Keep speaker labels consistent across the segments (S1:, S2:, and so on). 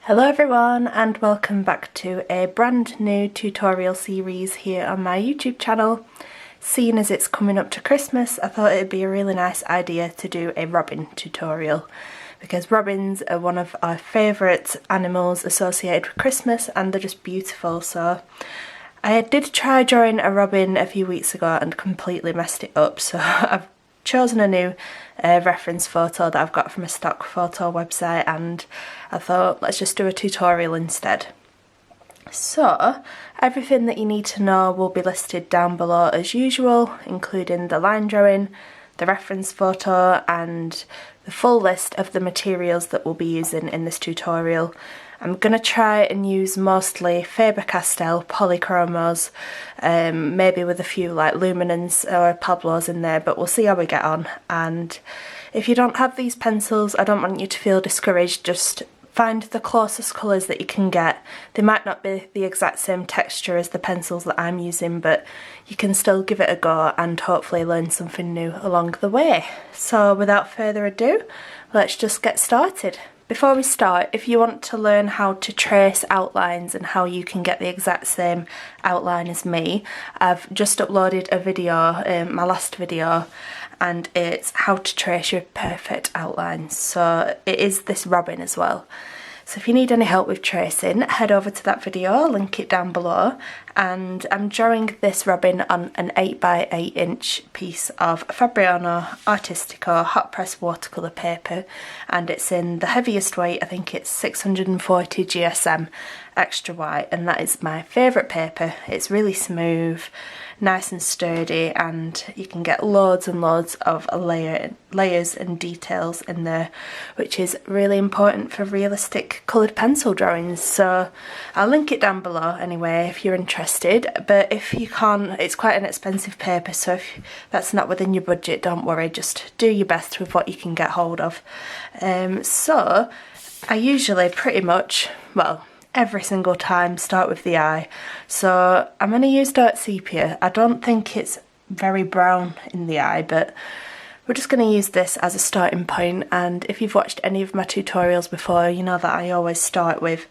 S1: Hello everyone and welcome back to a brand new tutorial series here on my YouTube channel. Seeing as it's coming up to Christmas, I thought it'd be a really nice idea to do a robin tutorial because robins are one of our favourite animals associated with Christmas and they're just beautiful. So I did try drawing a robin a few weeks ago and completely messed it up, so I've chosen a new reference photo that I've got from a stock photo website and I thought let's just do a tutorial instead. So everything that you need to know will be listed down below as usual, including the line drawing, the reference photo and the full list of the materials that we'll be using in this tutorial. I'm going to try and use mostly Faber Castell Polychromos, maybe with a few like Luminance or Pablos in there, but we'll see how we get on. And if you don't have these pencils, I don't want you to feel discouraged, just find the closest colours that you can get. They might not be the exact same texture as the pencils that I'm using, but you can still give it a go and hopefully learn something new along the way. So without further ado, let's just get started. Before we start, if you want to learn how to trace outlines and how you can get the exact same outline as me, I've just uploaded a video, my last video, and it's how to trace your perfect outlines. So it is this robin as well. So if you need any help with tracing, head over to that video, I'll link it down below. And I'm drawing this robin on an 8x8 inch piece of Fabriano Artistico hot press watercolour paper, and it's in the heaviest weight, I think it's 640 GSM extra white, and that is my favourite paper. It's really smooth, nice and sturdy, and you can get loads and loads of layers and details in there, which is really important for realistic coloured pencil drawings. So I'll link it down below anyway if you're interested, but if you can't, it's quite an expensive paper, so if that's not within your budget, don't worry, just do your best with what you can get hold of. So I usually pretty much, well, every single time start with the eye. So I'm going to use dark sepia. I don't think it's very brown in the eye, but we're just going to use this as a starting point. And if you've watched any of my tutorials before, you know that I always start with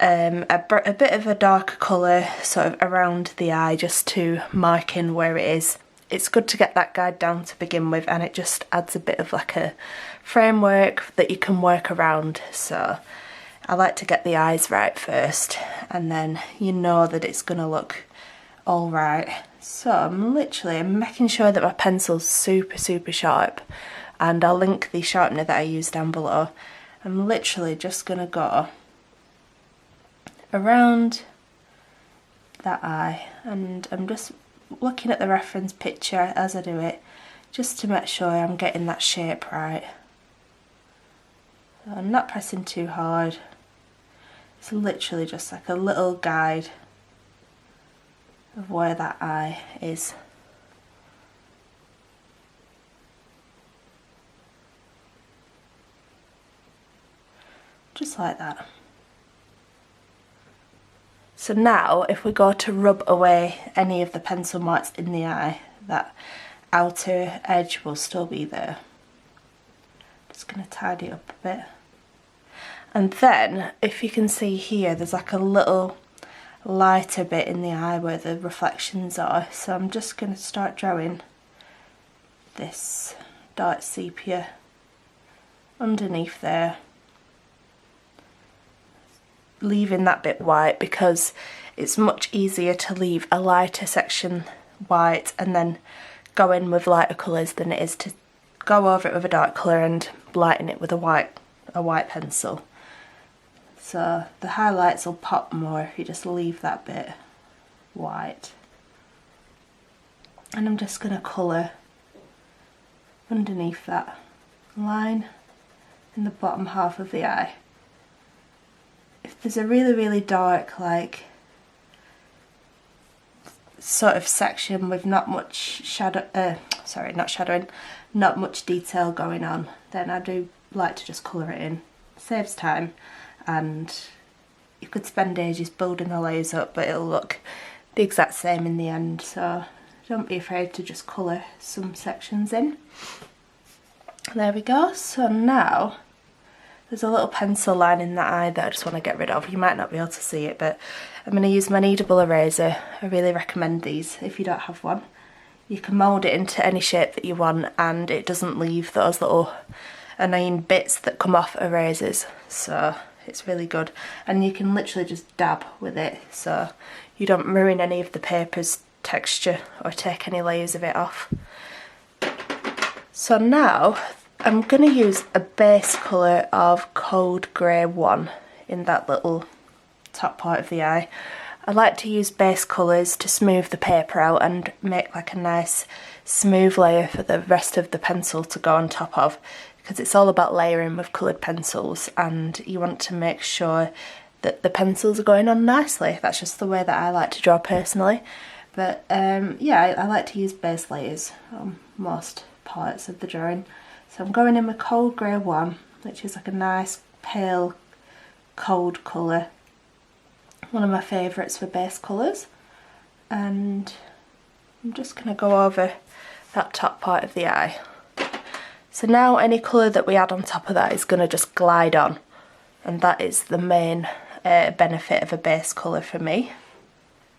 S1: a bit of a darker colour sort of around the eye just to mark in where it is. It's good to get that guide down to begin with, and it just adds a bit of like a framework that you can work around. So I like to get the eyes right first, and then you know that it's going to look alright. So I'm literally making sure that my pencil's super sharp, and I'll link the sharpener that I use down below. I'm literally just going to go around that eye, and I'm just looking at the reference picture as I do it, just to make sure I'm getting that shape right. So I'm not pressing too hard. It's literally just like a little guide of where that eye is. Just like that. So now if we go to rub away any of the pencil marks in the eye, that outer edge will still be there. Just going to tidy it up a bit. And then, if you can see here, there's like a little lighter bit in the eye where the reflections are. So I'm just going to start drawing this dark sepia underneath there, leaving that bit white because it's much easier to leave a lighter section white and then go in with lighter colours than it is to go over it with a dark colour and lighten it with a white pencil. So the highlights will pop more if you just leave that bit white. And I'm just going to colour underneath that line in the bottom half of the eye. If there's a really dark, like, sort of section with not much shadow, not much detail going on, then I do like to just colour it in. It saves time, and you could spend ages building the layers up, but it'll look the exact same in the end, so don't be afraid to just colour some sections in. There we go. So now There's a little pencil line in that eye that I just want to get rid of. You might not be able to see it, but I'm going to use my kneadable eraser. I really recommend these if you don't have one. You can mould it into any shape that you want, and it doesn't leave those little annoying bits that come off erasers, so it's really good. And you can literally just dab with it, so you don't ruin any of the paper's texture or take any layers of it off. So now I'm going to use a base colour of Cold Grey 1 in that little top part of the eye. I like to use base colours to smooth the paper out and make like a nice smooth layer for the rest of the pencil to go on top of, because it's all about layering with coloured pencils, and you want to make sure that the pencils are going on nicely. That's just the way that I like to draw personally. But yeah, I like to use base layers on most parts of the drawing. So I'm going in with Cold Grey 1, which is like a nice pale cold colour. One of my favourites for base colours. And I'm just going to go over that top part of the eye. So now any colour that we add on top of that is going to just glide on. And that is the main benefit of a base colour for me.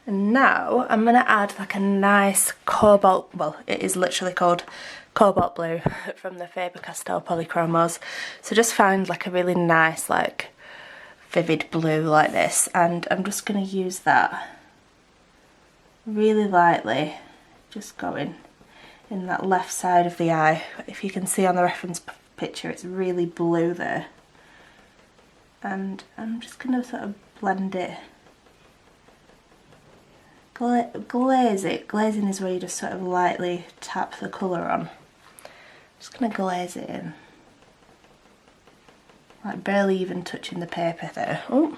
S1: And now I'm going to add like a nice cobalt, well, it is literally called Cobalt Blue from the Faber Castell Polychromos. So just find like a really nice, like vivid blue like this, and I'm just going to use that really lightly, just going in that left side of the eye. If you can see on the reference picture, it's really blue there. And I'm just going to sort of blend it. Glaze it. Glazing is where you just sort of lightly tap the colour on. Just going to glaze it in. Like barely even touching the paper there. Oh,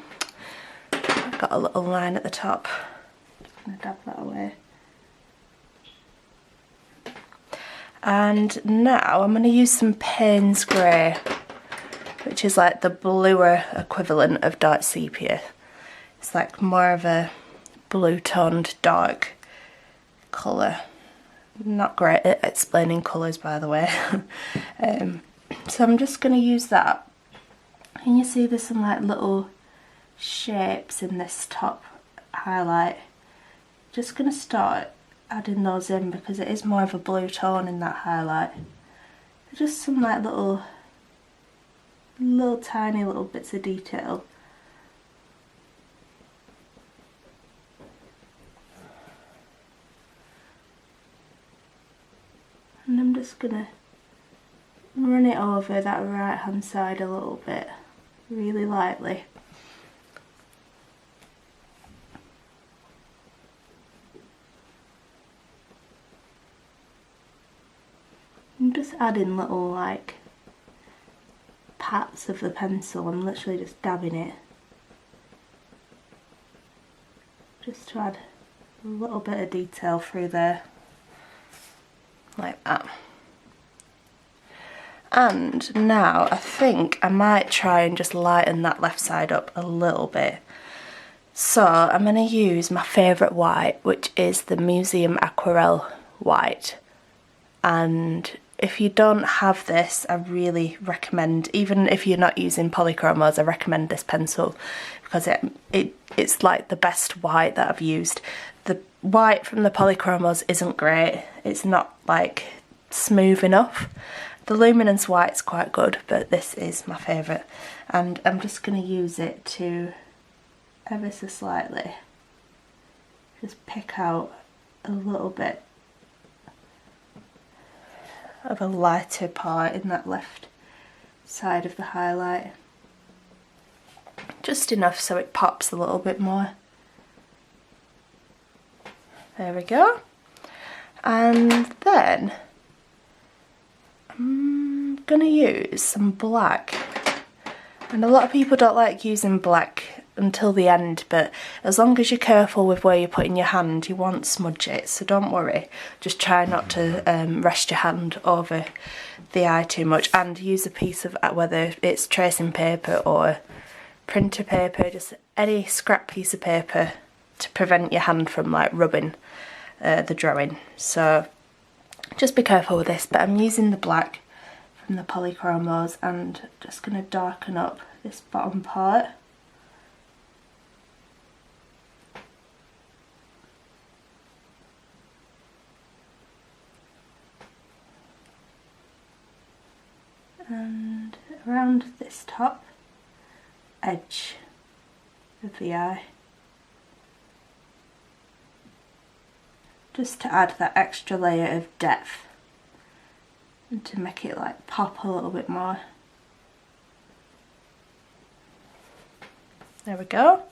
S1: I've got a little line at the top. Just going to dab that away. And now I'm going to use some Payne's Grey, which is like the bluer equivalent of dark sepia. It's like more of a blue toned dark colour. Not great at explaining colours, by the way. So I'm just going to use that. Can you see there's some like little shapes in this top highlight? Just going to start adding those in because it is more of a blue tone in that highlight. Just some like little tiny little bits of detail. And I'm just going to run it over that right hand side a little bit, really lightly. I'm just adding little like pats of the pencil. I'm literally just dabbing it, just to add a little bit of detail through there. Like that. And now I think I might try and just lighten that left side up a little bit. So I'm going to use my favourite white, which is the Museum Aquarelle white. And if you don't have this, I really recommend, even if you're not using Polychromos, I recommend this pencil because it's like the best white that I've used. The white from the Polychromos isn't great. It's not like smooth enough. The Luminance white's quite good, but this is my favourite. And I'm just going to use it to ever so slightly just pick out a little bit of a lighter part in that left side of the highlight. Just enough so it pops a little bit more. There we go. And then I'm gonna use some black. And a lot of people don't like using black until the end, but as long as you're careful with where you're putting your hand, you won't smudge it, so don't worry. Just try not to rest your hand over the eye too much, and use a piece of, whether it's tracing paper or printer paper, just any scrap piece of paper to prevent your hand from like rubbing the drawing. So just be careful with this, but I'm using the black from the Polychromos, and just going to darken up this bottom part. And around this top edge of the eye, just to add that extra layer of depth and to make it like pop a little bit more. There we go,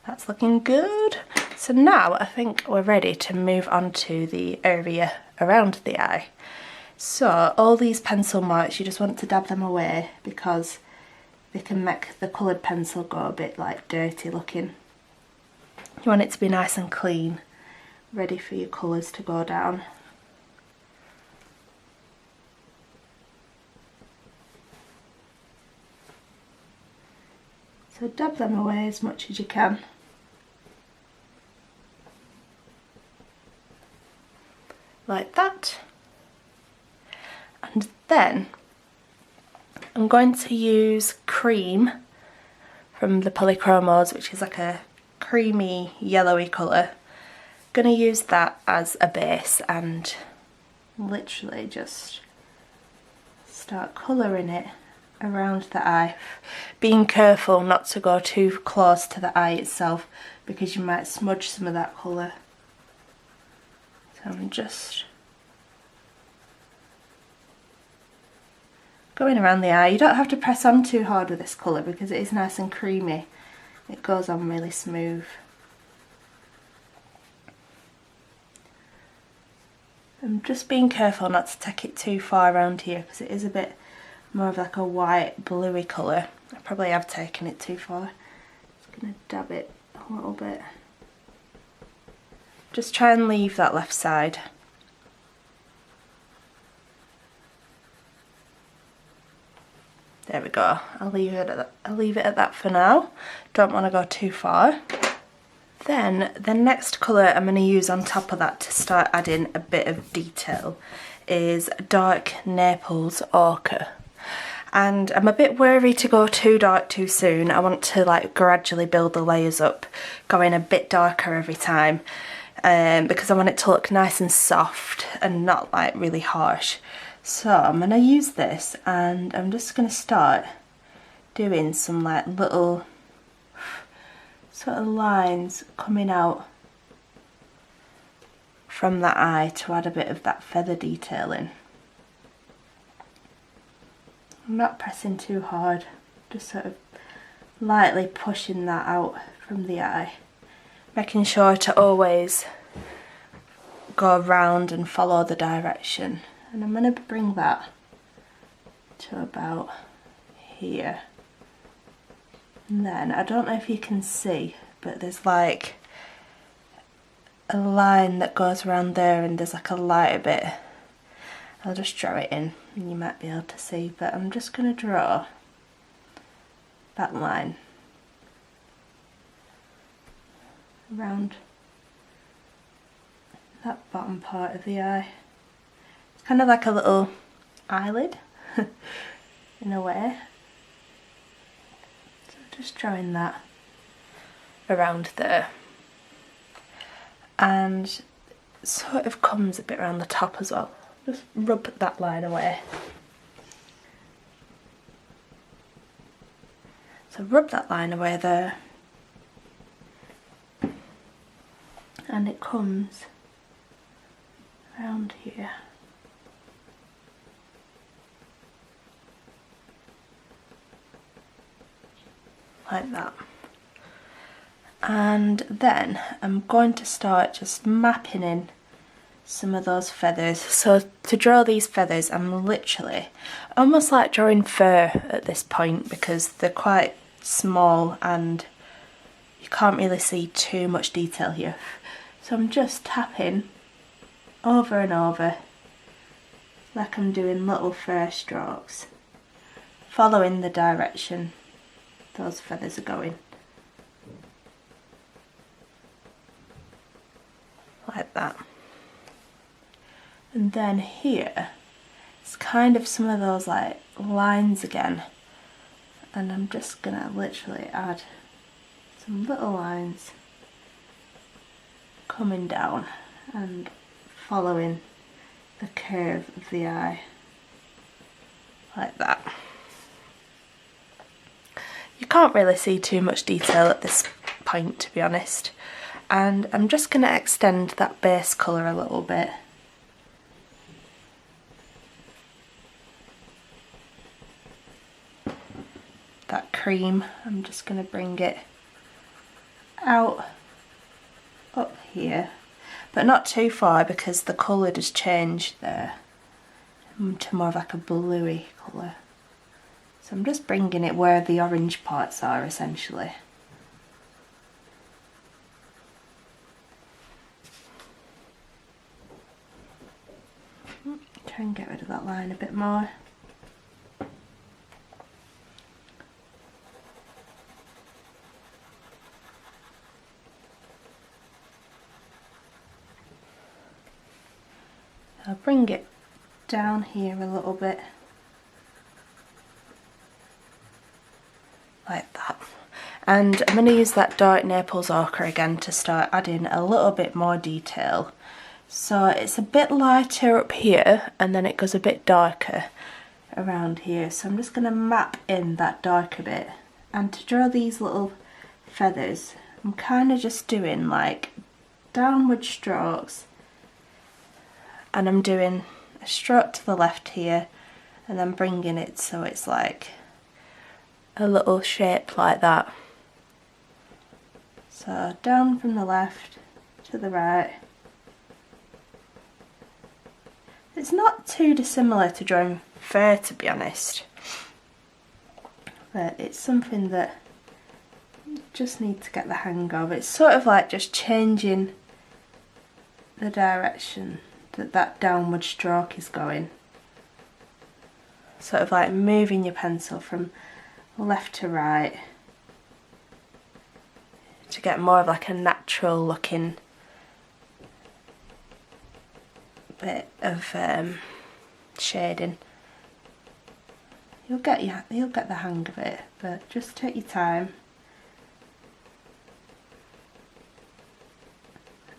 S1: that's looking good. So now I think we're ready to move on to the area around the eye. So all these pencil marks, you just want to dab them away because they can make the coloured pencil go a bit like dirty looking. You want it to be nice and clean, ready for your colours to go down. So dab them away as much as you can. Like that. And then I'm going to use cream from the Polychromos, which is like a creamy yellowy colour. Going to use that as a base and literally just start colouring it around the eye, being careful not to go too close to the eye itself because you might smudge some of that colour. So I'm just going around the eye. You don't have to press on too hard with this colour because it is nice and creamy. It goes on really smooth. I'm just being careful not to take it too far around here because it is a bit more of like a white bluey colour. I probably have taken it too far. Just going to dab it a little bit. Just try and leave that left side. There we go. I'll leave it at that for now. Don't want to go too far. Then the next colour I'm going to use on top of that to start adding a bit of detail is dark Naples Ochre. And I'm a bit wary to go too dark too soon. I want to like gradually build the layers up, going a bit darker every time, because I want it to look nice and soft and not like really harsh. So I'm going to use this and I'm just going to start doing some like little sort of lines coming out from that eye to add a bit of that feather detail in. I'm not pressing too hard, just sort of lightly pushing that out from the eye, making sure to always go around and follow the direction. And I'm going to bring that to about here. And then, I don't know if you can see, but there's like a line that goes around there and there's like a lighter bit. I'll just draw it in and you might be able to see, but I'm just going to draw that line around that bottom part of the eye. It's kind of like a little eyelid in a way. So just drawing that around there, and sort of comes a bit around the top as well. Just rub that line away. So rub that line away there, and it comes around here. Like that. And then I'm going to start just mapping in some of those feathers. So to draw these feathers, I'm literally almost like drawing fur at this point because they're quite small and you can't really see too much detail here. So I'm just tapping over and over like I'm doing little fur strokes, following the direction those feathers are going. Like that. And then here, It's kind of some of those like lines again, and I'm just gonna literally add some little lines coming down and following the curve of the eye like that. You can't really see too much detail at this point, to be honest, and I'm just going to extend that base colour a little bit. That cream, I'm just going to bring it out up here, but not too far because the colour does change there to more of like a bluey colour. So I'm just bringing it where the orange parts are, essentially. Try and get rid of that line a bit more. I'll bring it down here a little bit, like that. And I'm going to use that dark Naples ochre again to start adding a little bit more detail. So it's a bit lighter up here and then it goes a bit darker around here. So I'm just going to map in that darker bit. And to draw these little feathers, I'm kind of just doing like downward strokes. And I'm doing a stroke to the left here and then bringing it so it's like a little shape like that. So down from the left to the right. It's not too dissimilar to drawing fur, to be honest, but it's something that you just need to get the hang of. It's sort of like just changing the direction that downward stroke is going. Sort of like moving your pencil from left to right to get more of like a natural looking bit of shading. You'll get the hang of it, but just take your time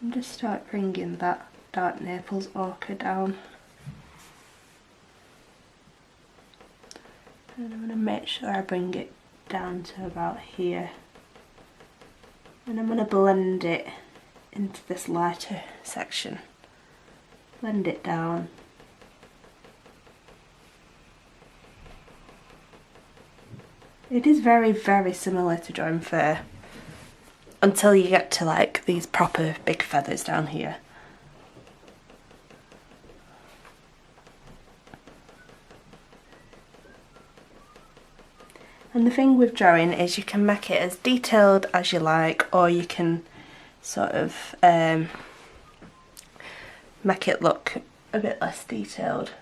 S1: and just start bringing that dark Naples ochre down. And I'm going to make sure I bring it down to about here. And I'm going to blend it into this lighter section. Blend it down. It is very, very similar to drawing fur until you get to like these proper big feathers down here. And the thing with drawing is you can make it as detailed as you like, or you can sort of make it look a bit less detailed.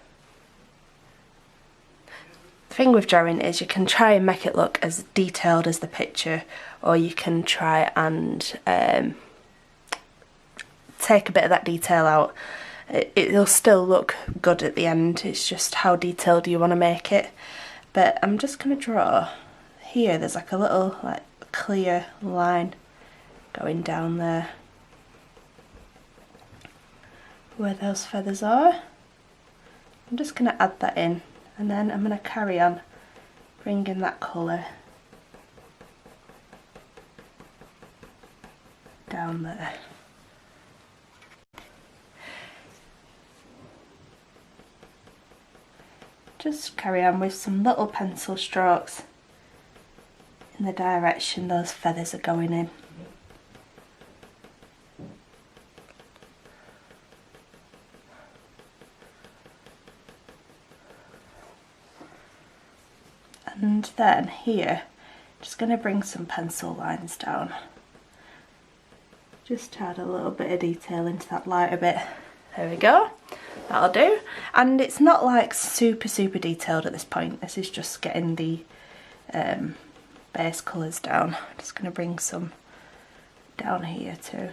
S1: The thing with drawing is you can try and make it look as detailed as the picture, or you can try and take a bit of that detail out. It'll still look good at the end, it's just how detailed you want to make it. But I'm just going to draw here, there's like a little like clear line going down there where those feathers are. I'm just going to add that in, and then I'm going to carry on bringing that colour down there. Just carry on with some little pencil strokes in the direction those feathers are going in. And then here, just going to bring some pencil lines down. Just add a little bit of detail into that lighter bit. There we go. That'll do. And it's not like super detailed at this point. This is just getting the base colours down. I'm just going to bring some down here too.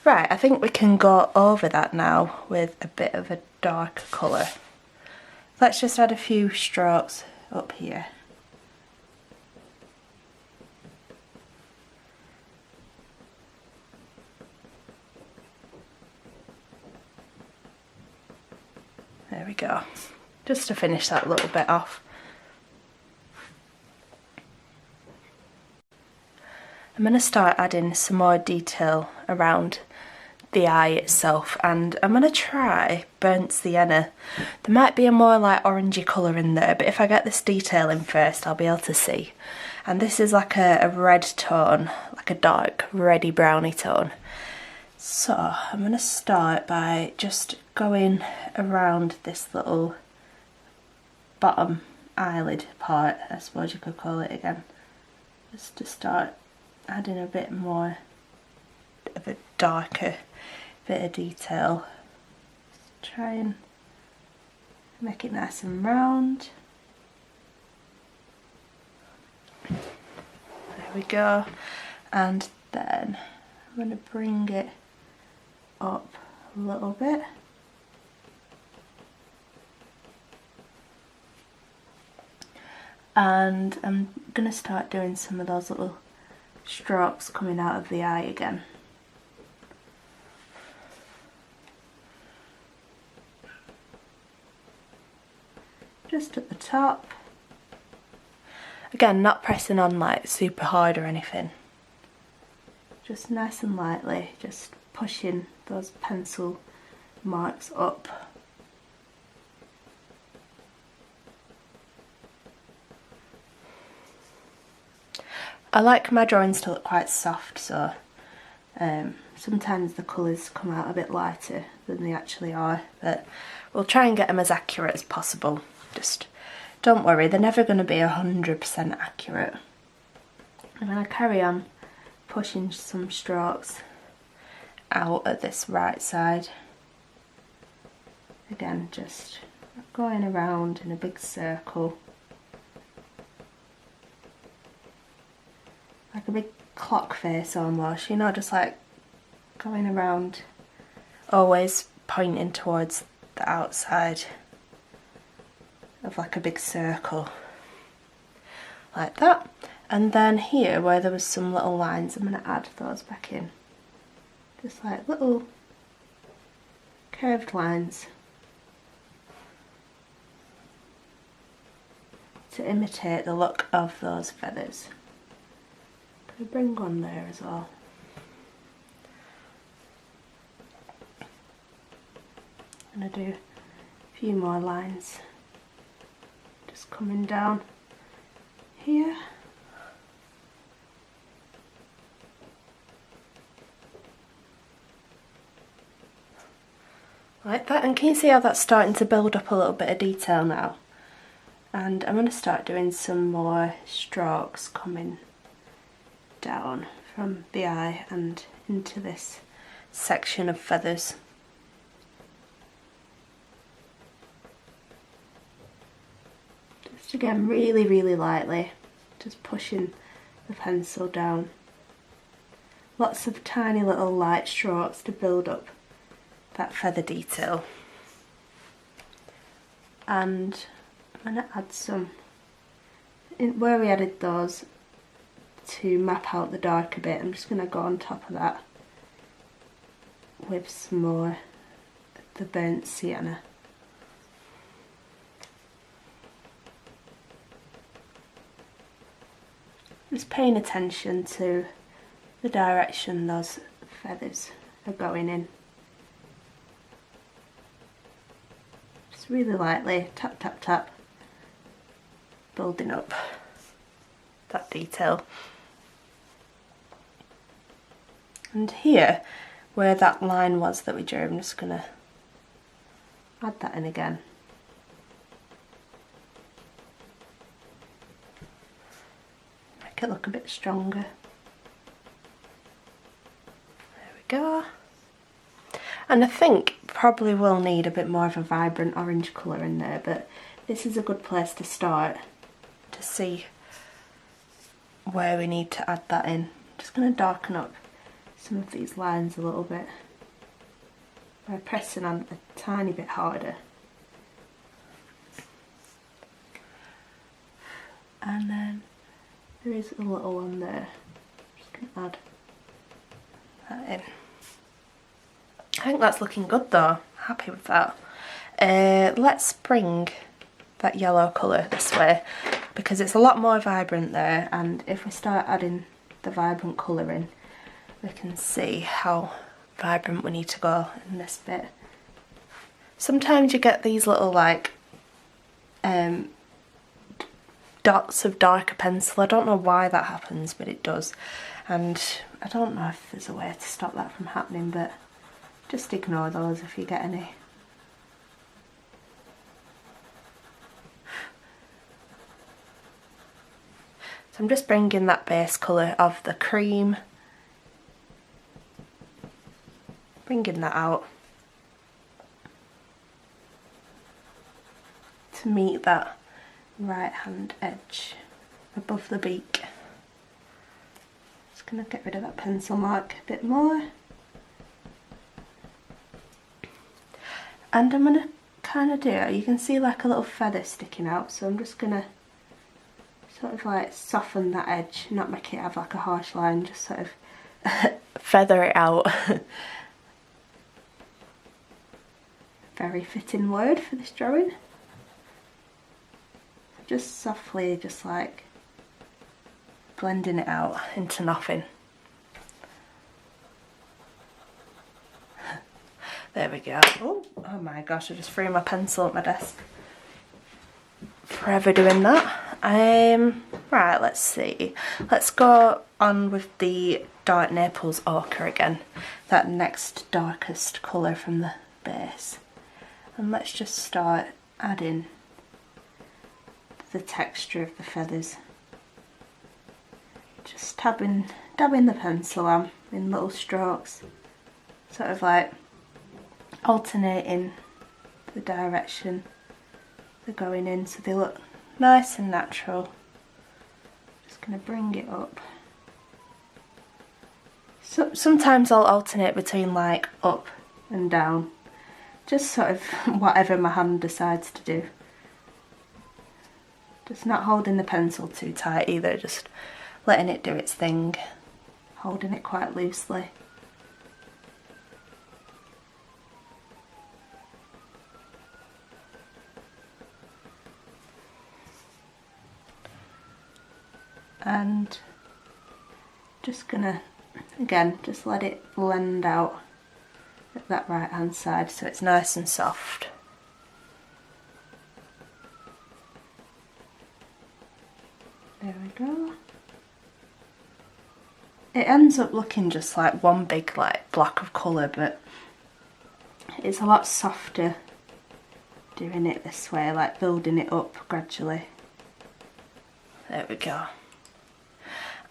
S1: Right, I think we can go over that now with a bit of a darker colour. Let's just add a few strokes up here. There we go, just to finish that little bit off. I'm going to start adding some more detail around the eye itself, and I'm going to try burnt sienna. There might be a more like orangey colour in there, but if I get this detail in first I'll be able to see. And this is like a red tone, like a dark reddy browny tone. So I'm going to start by just going around this little bottom eyelid part, I suppose you could call it again, just to start adding a bit more of a darker bit of detail. Just try and make it nice and round. There we go. And then I'm going to bring it up a little bit. And I'm going to start doing some of those little strokes coming out of the eye again. Just at the top. Again, not pressing on like super hard or anything. Just nice and lightly, just pushing those pencil marks up. I like my drawings to look quite soft, so sometimes the colours come out a bit lighter than they actually are, but we'll try and get them as accurate as possible. Just don't worry, they're never going to be 100% accurate. I'm going to carry on pushing some strokes out at this right side. Again, just going around in a big circle. Like a big clock face almost, you know, just like going around, always pointing towards the outside of like a big circle. Like that. And then here, where there was some little lines, I'm going to add those back in. Just like little curved lines to imitate the look of those feathers. I'll bring one there as well. I'm going to do a few more lines just coming down here. Like that, and can you see how that's starting to build up a little bit of detail now? And I'm going to start doing some more strokes coming down from the eye and into this section of feathers. Just again, really lightly, just pushing the pencil down. Lots of tiny little light strokes to build up that feather detail. And I'm going to add some, where we added those to map out the dark a bit, I'm just going to go on top of that with some more of the burnt sienna. Just paying attention to the direction those feathers are going in. Just really lightly, tap tap tap, building up that detail. And here, where that line was that we drew, I'm just going to add that in again. Make it look a bit stronger. There we go. And I think probably will need a bit more of a vibrant orange colour in there, but this is a good place to start to see where we need to add that in. Just going to darken up some of these lines a little bit by pressing on a tiny bit harder. And then there is a little one there. Just going to add that in. I think that's looking good though. Happy with that. Let's bring that yellow colour this way because it's a lot more vibrant there, and if we start adding the vibrant colour in, we can see how vibrant we need to go in this bit. Sometimes you get these little like dots of darker pencil. I don't know why that happens, but it does, and I don't know if there's a way to stop that from happening, but just ignore those if you get any. So I'm just bringing that base colour of the cream, bringing that out to meet that right hand edge above the beak. Just going to get rid of that pencil mark a bit more. And I'm going to kind of do it, you can see like a little feather sticking out, so I'm just going to sort of like soften that edge, not make it have like a harsh line, just sort of feather it out. Very fitting word for this drawing. Just softly, just like blending it out into nothing. There we go. Oh my gosh, I just threw my pencil at my desk. Forever doing that. Right, let's see. Let's go on with the dark Naples ochre again. That next darkest colour from the base. And let's just start adding the texture of the feathers. Just dabbing the pencil on in little strokes. Sort of like alternating the direction they're going in so they look nice and natural. Just going to bring it up. So sometimes I'll alternate between like up and down, just sort of whatever my hand decides to do. Just not holding the pencil too tight either, just letting it do its thing, holding it quite loosely. And just gonna, again, just let it blend out at that right hand side so it's nice and soft. There we go. It ends up looking just like one big like block of colour, but it's a lot softer doing it this way, like building it up gradually. There we go.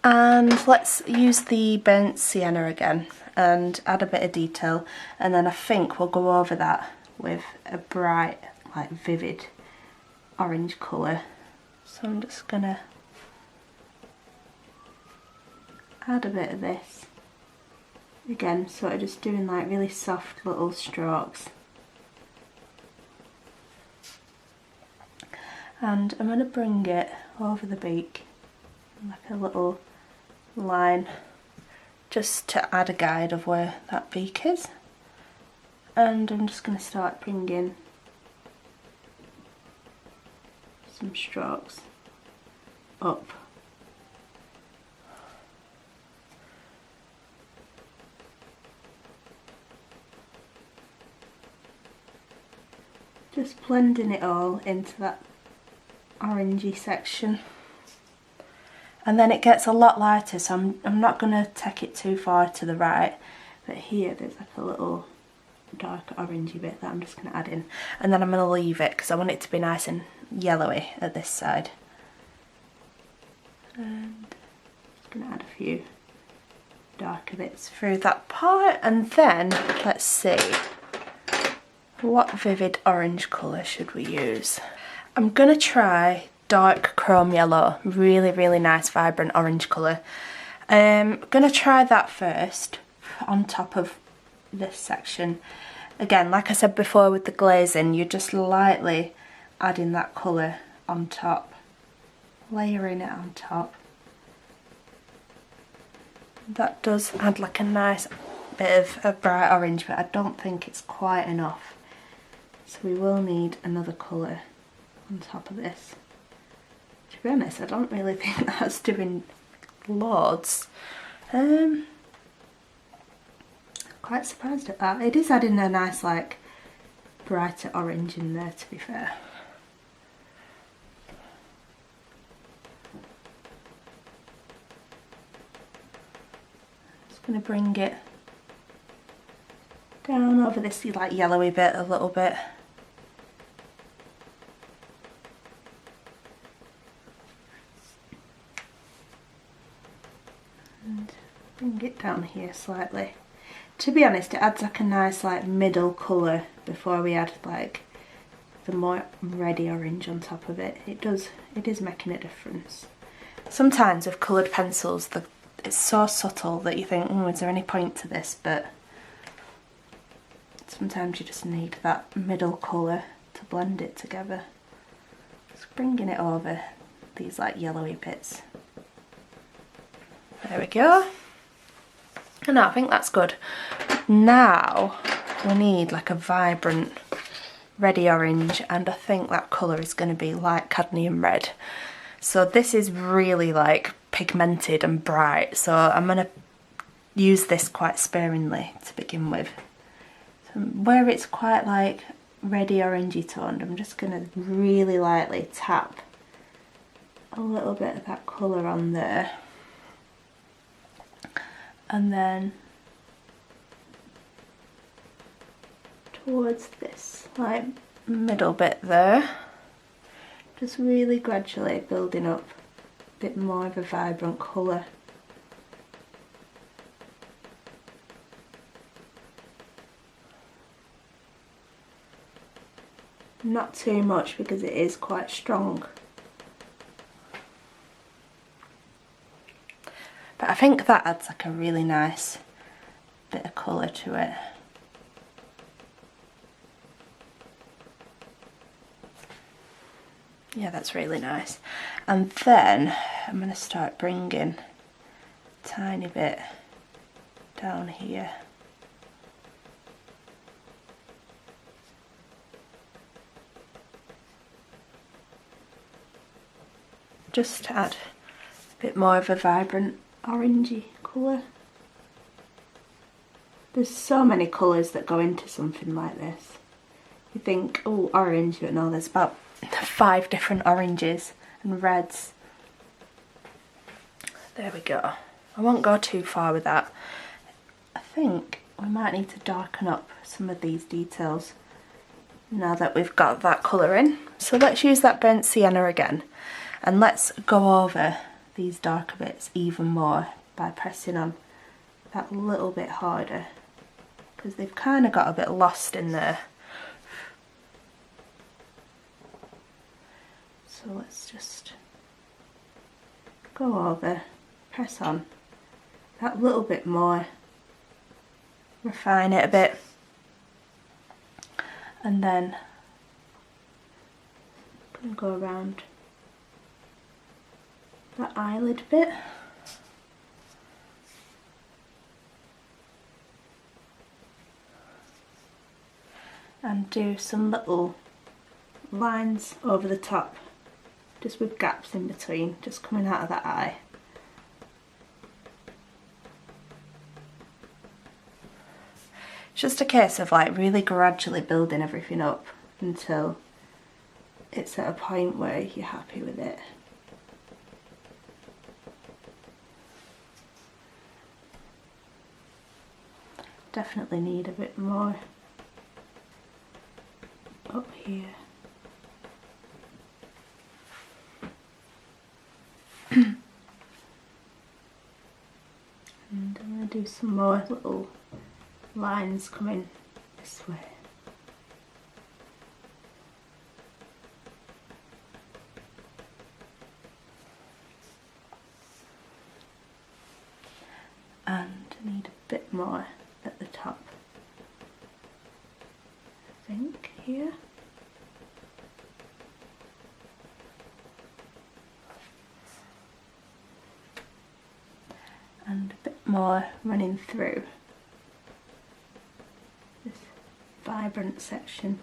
S1: And let's use the burnt sienna again and add a bit of detail, and then I think we'll go over that with a bright, like vivid orange colour. So I'm just gonna add a bit of this. Again, sort of just doing like really soft little strokes. And I'm going to bring it over the beak, like a little line, just to add a guide of where that beak is. And I'm just going to start bringing some strokes up. Just blending it all into that orangey section. And then it gets a lot lighter, so I'm not going to take it too far to the right, but here there's like a little dark orangey bit that I'm just going to add in, and then I'm going to leave it because I want it to be nice and yellowy at this side. And just going to add a few darker bits through that part, and then let's see, what vivid orange colour should we use? I'm going to try dark chrome yellow, really nice vibrant orange colour. I'm going to try that first on top of this section. Again, like I said before with the glazing, you're just lightly adding that colour on top, layering it on top. That does add like a nice bit of a bright orange, but I don't think it's quite enough. So we will need another colour on top of this. To be honest, I don't really think that's doing loads. Quite surprised at that. It is adding a nice like brighter orange in there, to be fair. Just going to bring it down over this like yellowy bit a little bit. And bring it down here slightly. To be honest, it adds like a nice like middle colour before we add like the more reddy orange on top of it. It is making a difference. Sometimes with coloured pencils, it's so subtle that you think, oh, is there any point to this? But sometimes you just need that middle colour to blend it together. Just bringing it over these like yellowy bits. There we go. No, I think that's good. Now we need like a vibrant reddy orange, and I think that colour is going to be like cadmium red. So this is really like pigmented and bright, so I'm going to use this quite sparingly to begin with. So where it's quite like reddy orangey toned, I'm just going to really lightly tap a little bit of that colour on there. And then towards this like middle bit there, just really gradually building up a bit more of a vibrant colour. Not too much because it is quite strong. But I think that adds like a really nice bit of colour to it. Yeah, that's really nice. And then I'm going to start bringing a tiny bit down here. Just to add a bit more of a vibrant orangey colour. There's so many colours that go into something like this. You think, oh, orange, but no, there's about 5 different oranges and reds. There we go. I won't go too far with that. I think we might need to darken up some of these details now that we've got that colour in. So let's use that burnt sienna again, and let's go over these darker bits even more by pressing on that little bit harder, because they've kind of got a bit lost in there. So let's just go over, press on that little bit more, refine it a bit, and then I'm going to go around that eyelid bit. And do some little lines over the top, just with gaps in between, just coming out of that eye. It's just a case of like really gradually building everything up until it's at a point where you're happy with it. Definitely need a bit more up here. And I'm going to do some more little lines coming this way. And I need a bit more at the top, I think, here. And a bit more running through this vibrant section.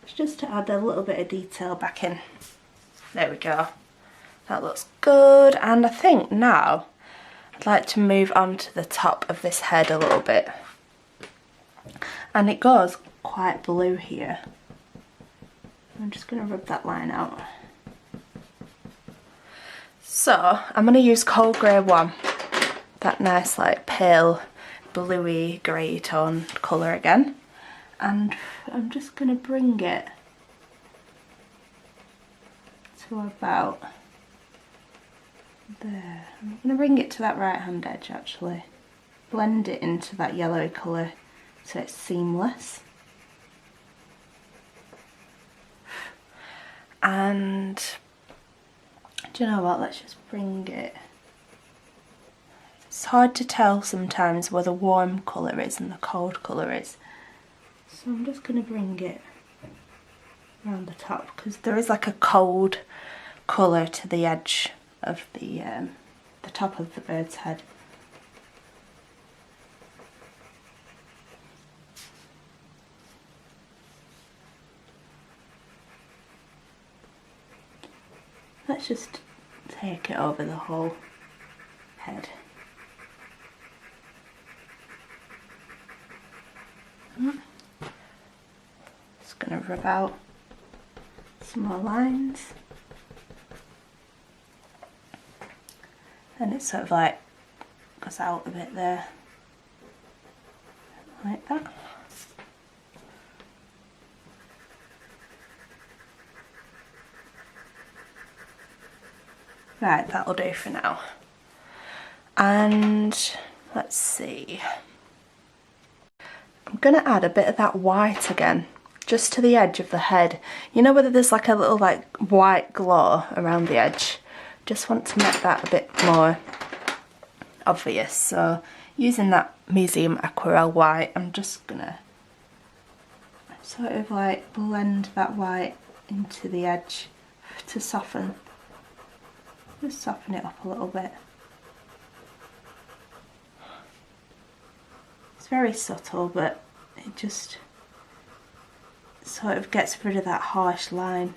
S1: It's just to add a little bit of detail back in. There we go. That looks good. And I think now I'd like to move on to the top of this head a little bit. And it goes quite blue here. I'm just going to rub that line out. So I'm going to use Cold Grey 1, that nice like pale bluey grey tone colour again, and I'm just going to bring it to about there. I'm going to bring it to that right hand edge actually, blend it into that yellowy colour so it's seamless. And do you know what, let's just bring it. It's hard to tell sometimes where the warm colour is and the cold colour is. So I'm just going to bring it around the top because there is like a cold colour to the edge of the top of the bird's head. Let's just take it over the whole head. Just going to rub out some more lines. And it sort of like goes out a bit there, like that. Right, that'll do for now. And let's see. I'm going to add a bit of that white again, just to the edge of the head. You know whether there's like a little like white glow around the edge? Just want to make that a bit more obvious. So using that Museum Aquarelle white, I'm just going to sort of like blend that white into the edge to soften. Just soften it up a little bit. It's very subtle, but it just sort of gets rid of that harsh line.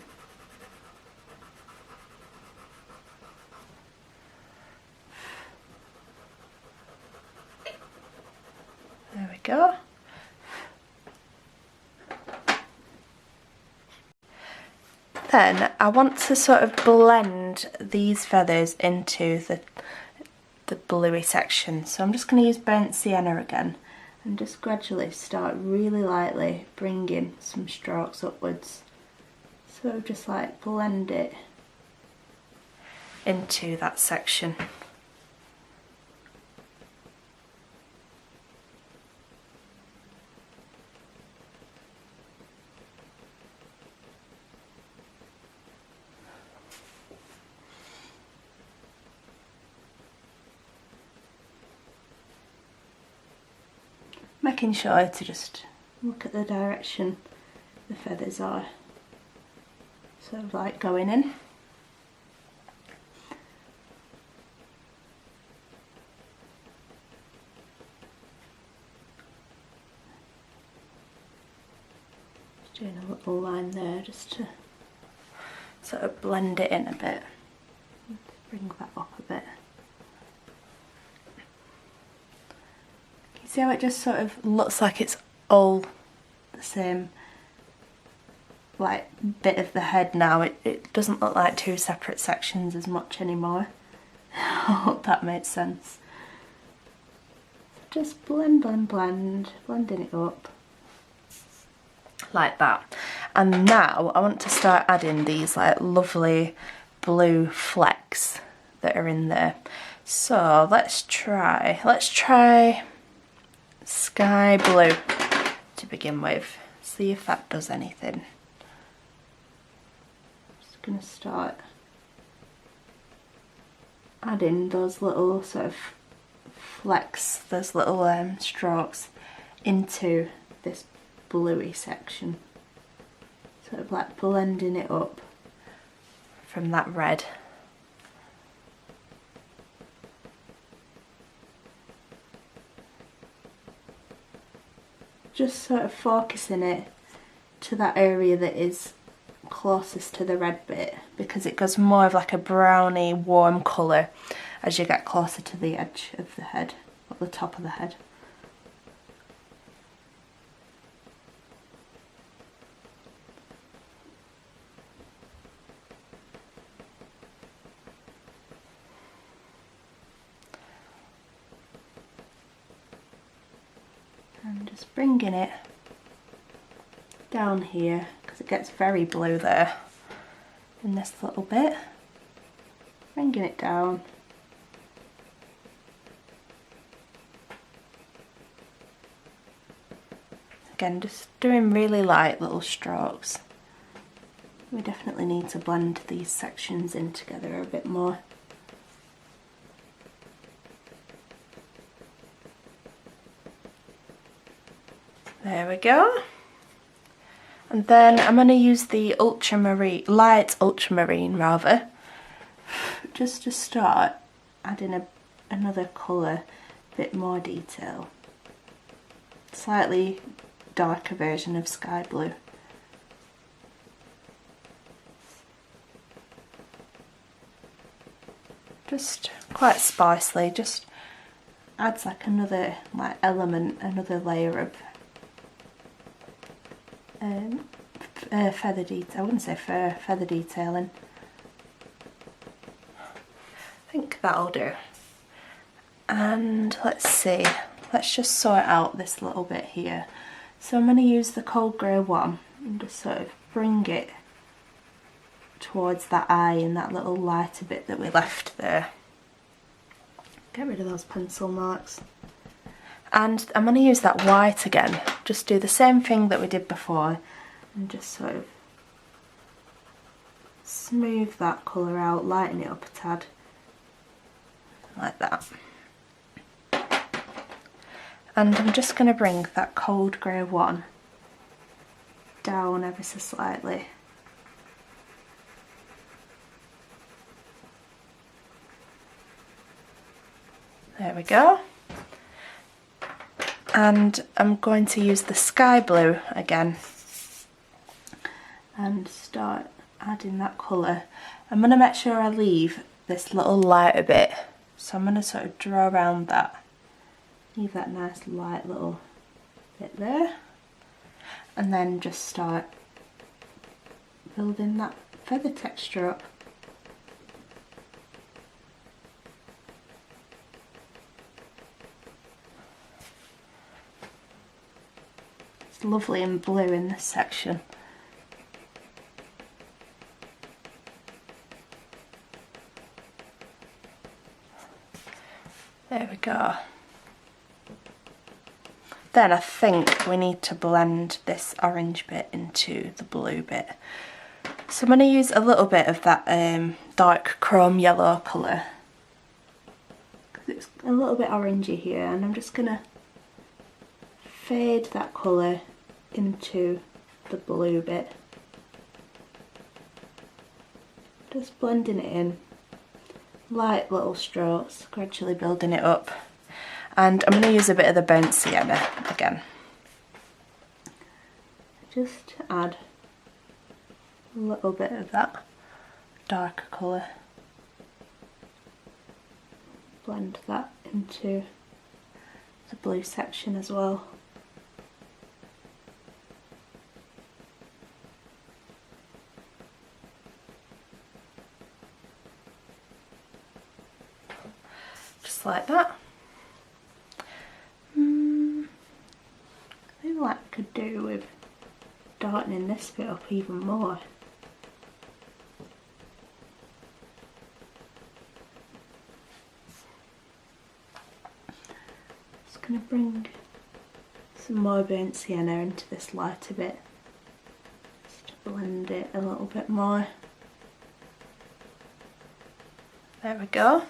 S1: There we go. Then I want to sort of blend these feathers into the bluey section. So I'm just going to use burnt sienna again and just gradually start really lightly bringing some strokes upwards. So just like blend it into that section. Making sure to just look at the direction the feathers are sort of like going in. Just doing a little line there just to sort of blend it in a bit. Bring that up a bit. See how it just sort of looks like it's all the same like bit of the head now. It doesn't look like two separate sections as much anymore. I hope that makes sense. Just blend, blending it up like that. And now I want to start adding these like lovely blue flecks that are in there. So let's try sky blue to begin with, see if that does anything. Just going to start adding those little sort of flex those little strokes into this bluey section, sort of like blending it up from that red. Just sort of focusing it to that area that is closest to the red bit, because it goes more of like a browny warm colour as you get closer to the edge of the head, or the top of the head. And just bringing it down here, because it gets very blue there in this little bit. Bringing it down. Again, just doing really light little strokes. We definitely need to blend these sections in together a bit more. There we go. And then I'm going to use the ultramarine, light ultramarine rather, just to start adding another colour, a bit more detail. Slightly darker version of sky blue. Just quite sparsely, just adds like another element, another layer of feather detail. I wouldn't say fur, feather detailing. I think that'll do. And let's see, let's just sort out this little bit here. So I'm going to use the cold grey one and just sort of bring it towards that eye and that little lighter bit that we left there. Get rid of those pencil marks. And I'm going to use that white again, just do the same thing that we did before and just sort of smooth that colour out, lighten it up a tad, like that. And I'm just going to bring that cold grey one down ever so slightly. There we go. And I'm going to use the sky blue again and start adding that colour. I'm going to make sure I leave this little lighter bit, so I'm going to sort of draw around that, leave that nice light little bit there, and then just start building that feather texture up. It's lovely and blue in this section. There we go. Then I think we need to blend this orange bit into the blue bit. So I'm going to use a little bit of that dark chrome yellow colour, because it's a little bit orangey here, and I'm just going to fade that colour into the blue bit. Just blending it in. Light little strokes, gradually building it up. And I'm going to use a bit of the burnt sienna again, just to add a little bit of that darker colour. Blend that into the blue section as well. Just like that. Maybe what I could do with darkening this bit up even more. Just going to bring some more burnt sienna into this lighter bit, just to blend it a little bit more. There we go.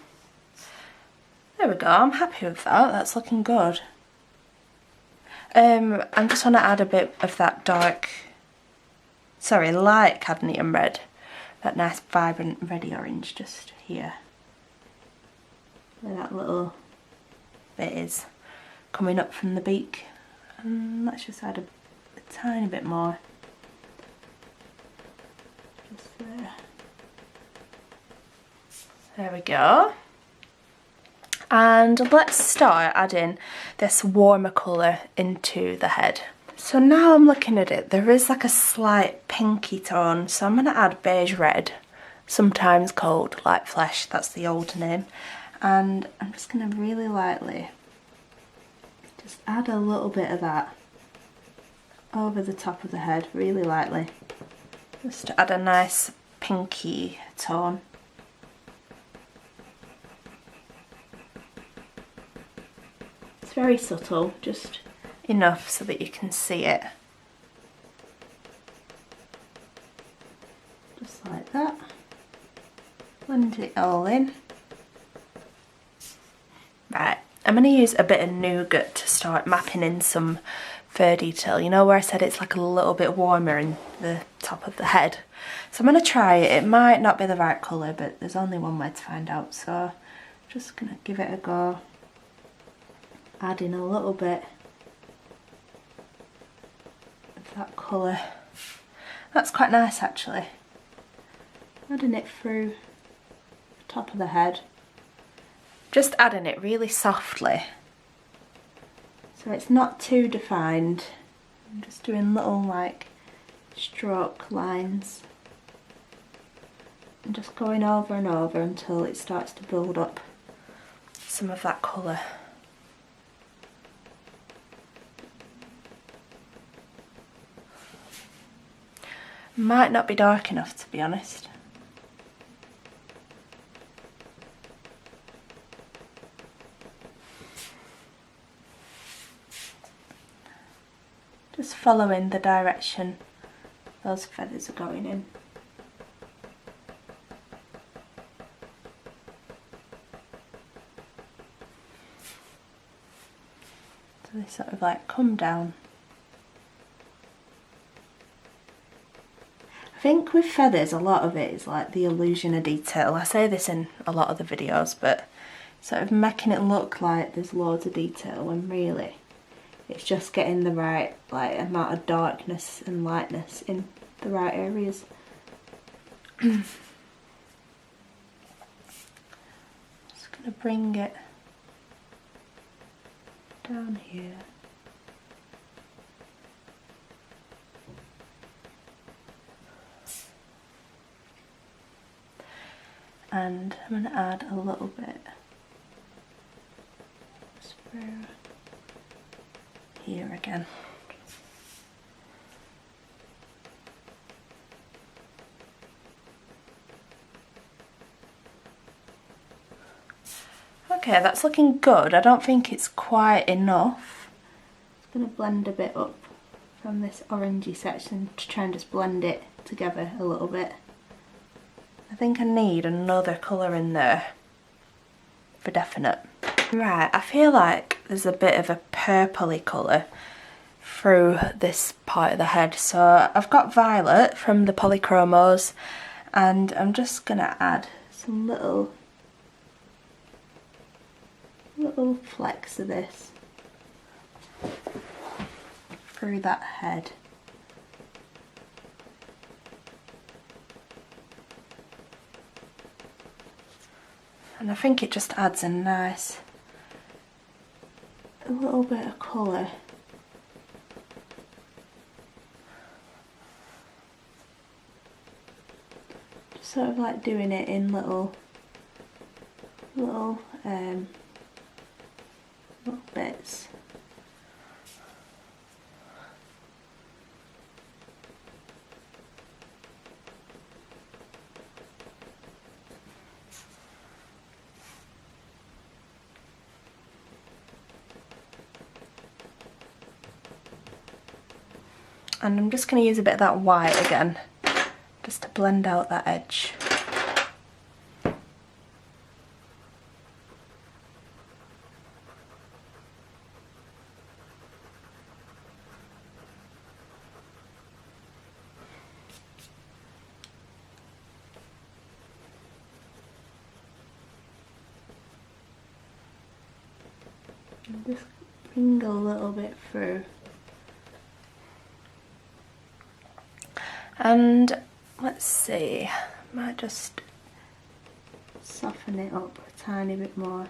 S1: There we go, I'm happy with that, that's looking good. I just want to add a bit of that light cadmium red. That nice vibrant reddy orange just here. Where that little bit is coming up from the beak. And let's just add a tiny bit more. Just there. There we go. And let's start adding this warmer colour into the head. So now I'm looking at it, there is like a slight pinky tone, so I'm going to add Beige Red, sometimes called Light Flesh, that's the old name. And I'm just going to really lightly just add a little bit of that over the top of the head, really lightly, just to add a nice pinky tone. It's very subtle, just enough so that you can see it. Just like that. Blend it all in. Right, I'm going to use a bit of Nougat to start mapping in some fur detail. You know where I said it's like a little bit warmer in the top of the head? So I'm going to try it. It might not be the right colour, but there's only one way to find out. So I'm just going to give it a go. Add in a little bit of that colour. That's quite nice actually. Adding it through the top of the head. Just adding it really softly. So it's not too defined. I'm just doing little like stroke lines. And just going over and over until it starts to build up some of that colour. Might not be dark enough, to be honest. Just following the direction those feathers are going in. So they sort of like come down. I think with feathers a lot of it is like the illusion of detail. I say this in a lot of the videos, but sort of making it look like there's loads of detail when really it's just getting the right like amount of darkness and lightness in the right areas. Just gonna bring it down here. And I'm going to add a little bit through here again. Okay, that's looking good. I don't think it's quite enough. I'm going to blend a bit up from this orangey section to try and just blend it together a little bit. I think I need another colour in there for definite. Right, I feel like there's a bit of a purpley colour through this part of the head. So I've got Violet from the Polychromos and I'm just going to add some little flecks of this through that head. And I think it just adds a nice, a little bit of colour. Just sort of like doing it in little bits. And I'm just going to use a bit of that white again, just to blend out that edge. Just bring a little bit through. And let's see, I might just soften it up a tiny bit more.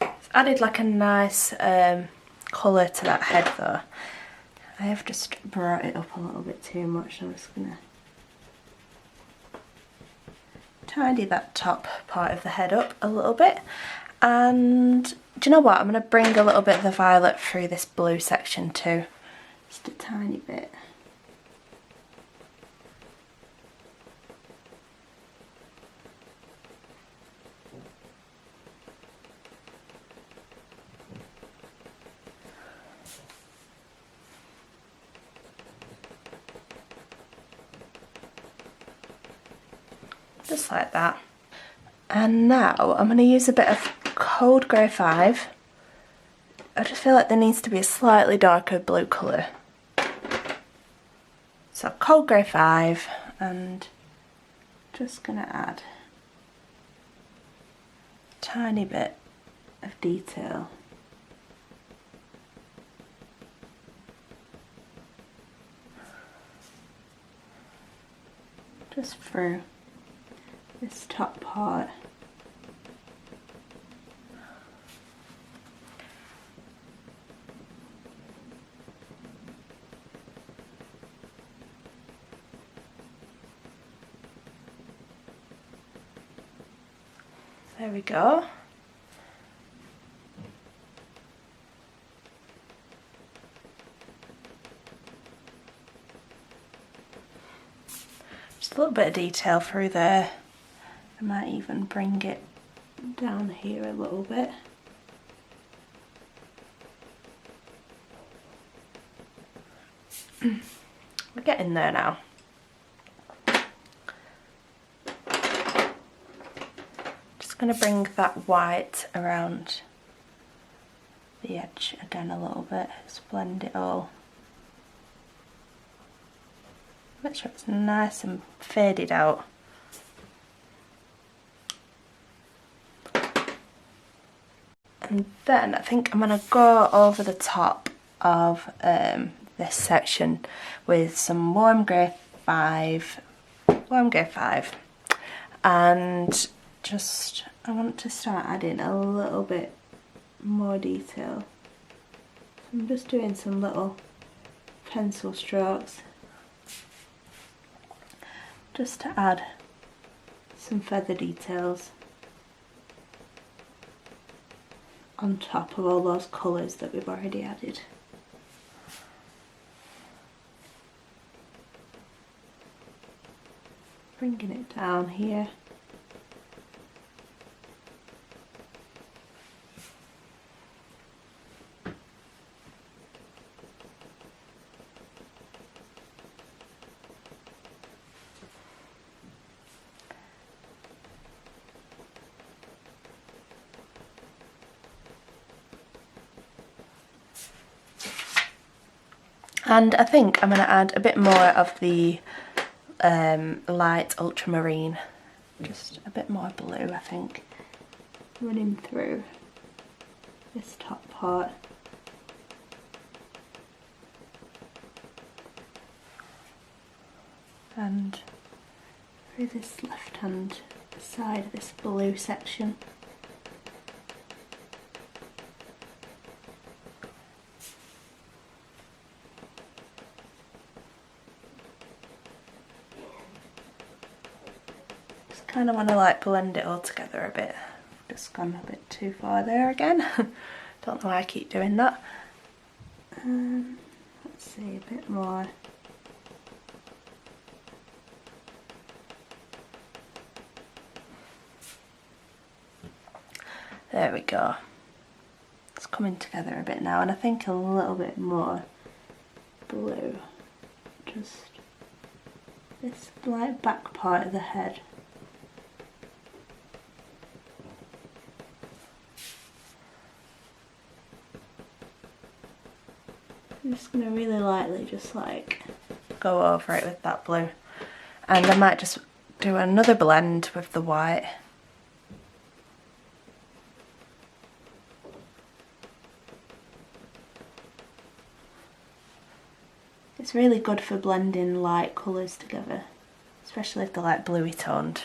S1: It's added like a nice colour to that head though. I have just brought it up a little bit too much. I'm just gonna tidy that top part of the head up a little bit. And do you know what? I'm going to bring a little bit of the violet through this blue section too. Just a tiny bit. Just like that. And now I'm going to use a bit of Cold Grey 5. I just feel like there needs to be a slightly darker blue colour. So Cold Grey 5, and just going to add a tiny bit of detail. Just through this top part. There we go. Just a little bit of detail through there. I might even bring it down here a little bit. We're getting there now. Going to bring that white around the edge again a little bit, just blend it all. Make sure it's nice and faded out. And then I think I'm going to go over the top of this section with some warm grey 5, and just I want to start adding a little bit more detail. I'm just doing some little pencil strokes just to add some feather details on top of all those colours that we've already added. Bringing it down here. And I think I'm going to add a bit more of the light ultramarine, just a bit more blue I think, running through this top part. And through this left hand side of this blue section. Kind of want to like blend it all together a bit. Just gone a bit too far there again. Don't know why I keep doing that. Let's see, a bit more. There we go. It's coming together a bit now, and I think a little bit more blue. Just this like back part of the head. I'm just going to really lightly just like go over it with that blue, and I might just do another blend with the white It's really good for blending light colours together, especially if they're like bluey toned.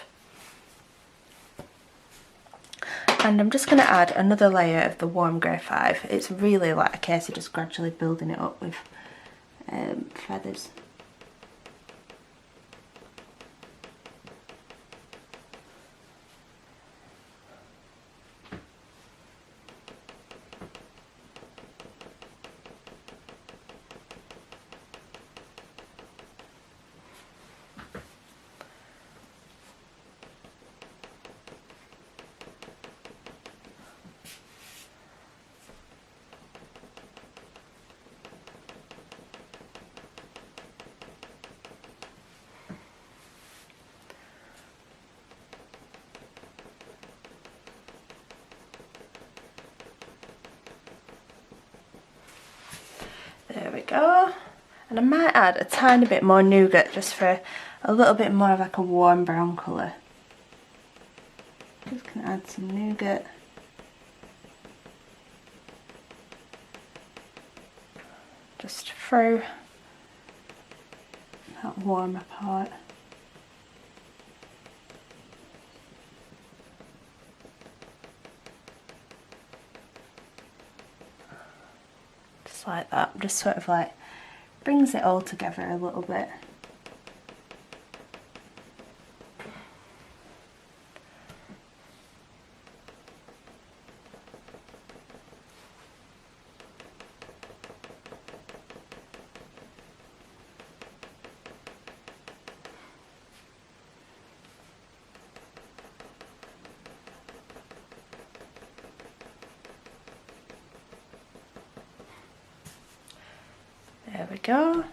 S1: And I'm just going to add another layer of the warm grey 5. It's really like a case of just gradually building it up with feathers. There we go. And I might add a tiny bit more Nougat just for a little bit more of like a warm brown colour. Just gonna add some Nougat. Just through that warmer part. Like that, just sort of like brings it all together a little bit. There we go.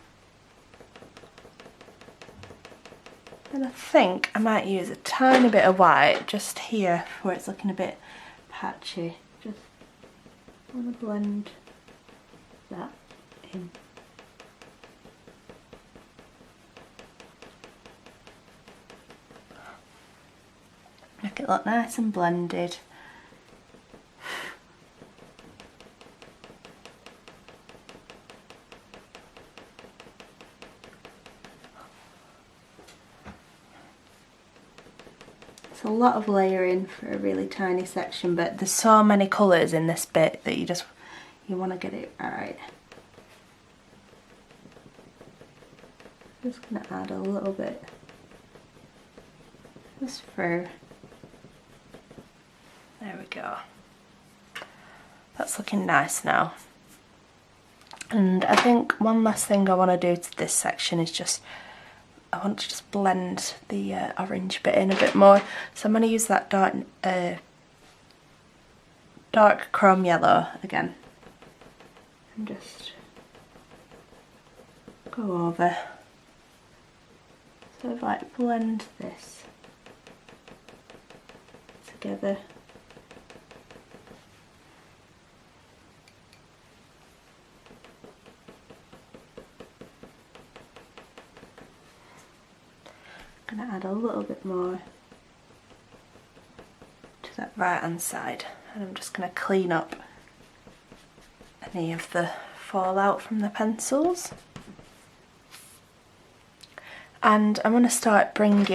S1: And I think I might use a tiny bit of white just here where it's looking a bit patchy. Just want to blend that in. Make it look nice and blended. A lot of layering for a really tiny section, but there's so many colours in this bit that you want to get it right. Just going to add a little bit just through. There we go. That's looking nice now. And I think one last thing I want to do to this section is I want to just blend the orange bit in a bit more. So I'm going to use that dark chrome yellow again. And just go over. Sort of like blend this together. I'm going to add a little bit more to that right hand side, and I'm just going to clean up any of the fallout from the pencils. And I'm going to start bringing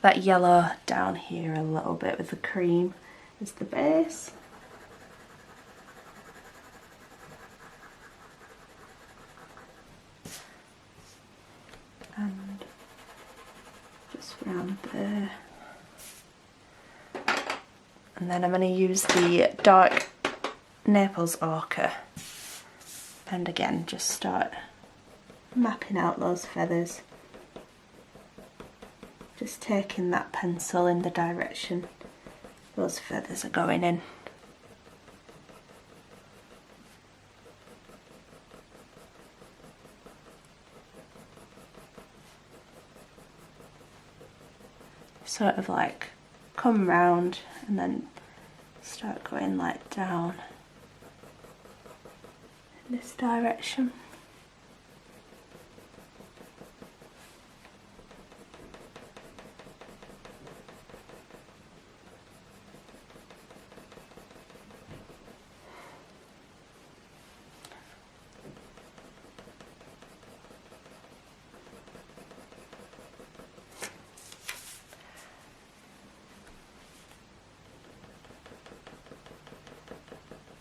S1: that yellow down here a little bit with the cream as the base. And just around there. And then I'm going to use the dark Naples ochre, and again just start mapping out those feathers, just taking that pencil in the direction those feathers are going in. Sort of like come round and then start going like down in this direction.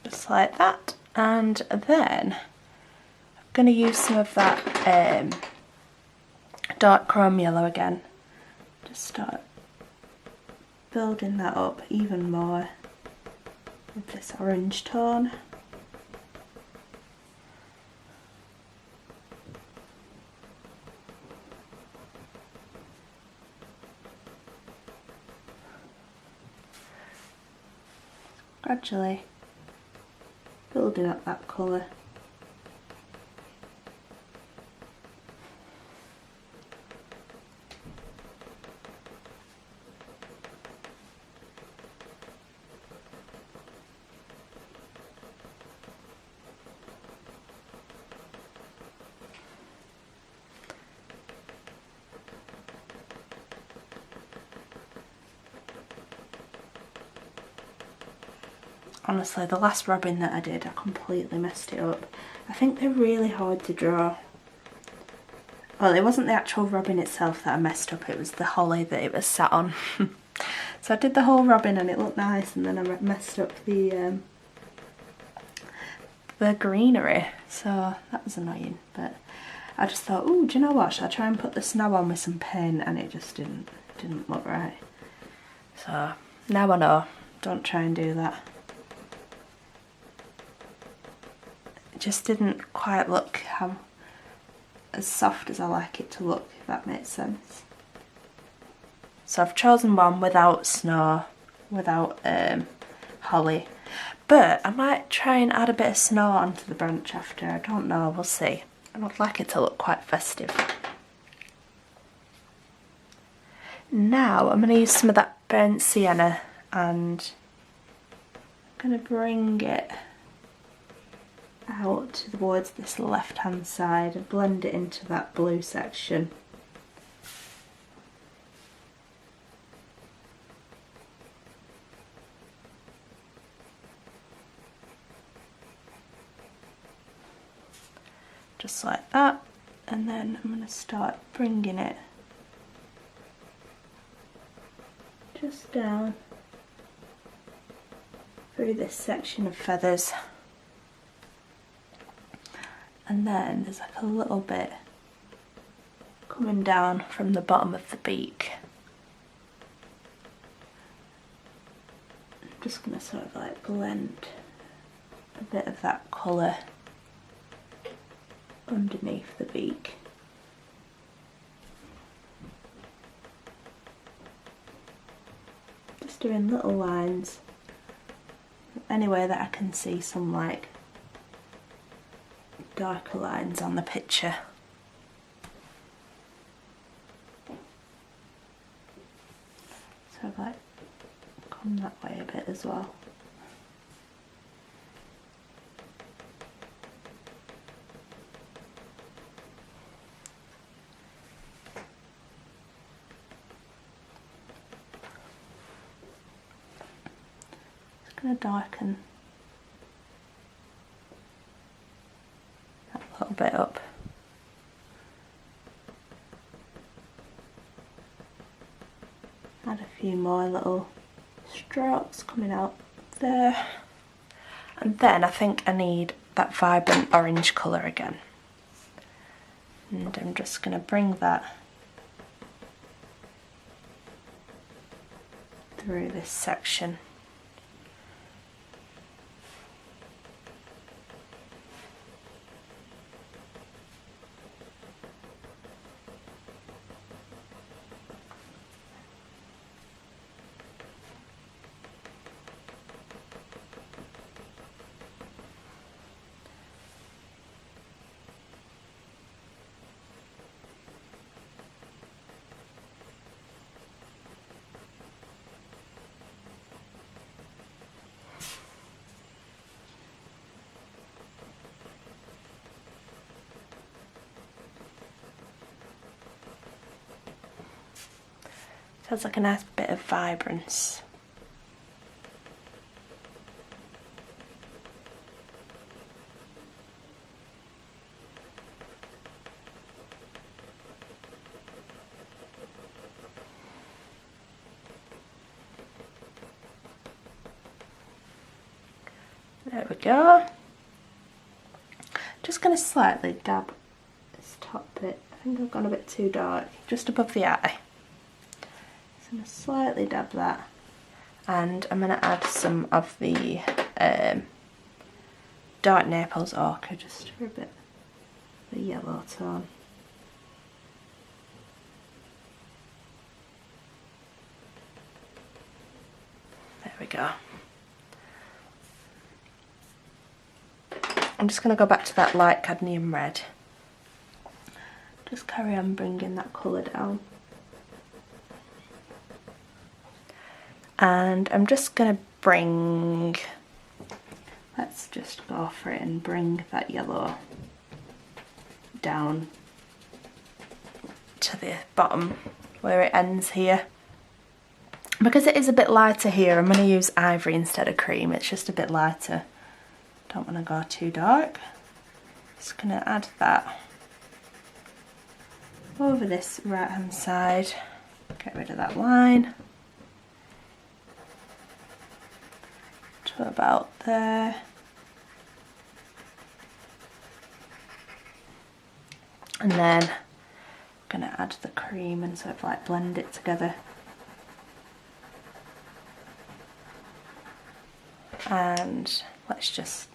S1: just like that. And then I'm going to use some of that dark chrome yellow again. Just start building that up even more with this orange tone. Gradually building up that colour. Honestly, the last robin that I did, I completely messed it up. I think they're really hard to draw. Well, it wasn't the actual robin itself that I messed up, it was the holly that it was sat on. So I did the whole robin and it looked nice, and then I messed up the greenery, so that was annoying. But I just thought, oh, do you know what, should I try and put the snow on with some paint? And it just didn't look right. So now I know, don't try and do that. Just didn't quite look as soft as I like it to look, if that makes sense. So I've chosen one without snow, without holly, but I might try and add a bit of snow onto the branch after. I don't know, we'll see. I would like it to look quite festive. Now I'm going to use some of that burnt sienna, and I'm going to bring it out towards this left hand side and blend it into that blue section. Just like that, and then I'm going to start bringing it just down through this section of feathers. And then there's like a little bit coming down from the bottom of the beak. I'm just going to sort of like blend a bit of that colour underneath the beak. Just doing little lines anywhere that I can see some like darker lines on the picture. So I've like come that way a bit as well. Just going to darken a little bit up. Add a few more little strokes coming out there. And then I think I need that vibrant orange colour again. And I'm just going to bring that through this section. Feels like a nice bit of vibrance. There we go. Just going to slightly dab this top bit. I think I've gone a bit too dark, just above the eye. So I'm going to slightly dab that. And I'm going to add some of the dark Naples ochre just for a bit of the yellow tone. There we go. I'm just going to go back to that light cadmium red. Just carry on bringing that colour down. And I'm just going to bring, let's just go for it and bring that yellow down to the bottom where it ends here. Because it is a bit lighter here, I'm going to use Ivory instead of cream. It's just a bit lighter. Don't want to go too dark. Just going to add that over this right hand side. Get rid of that line. To about there. And then I'm going to add the cream and sort of like blend it together. And let's just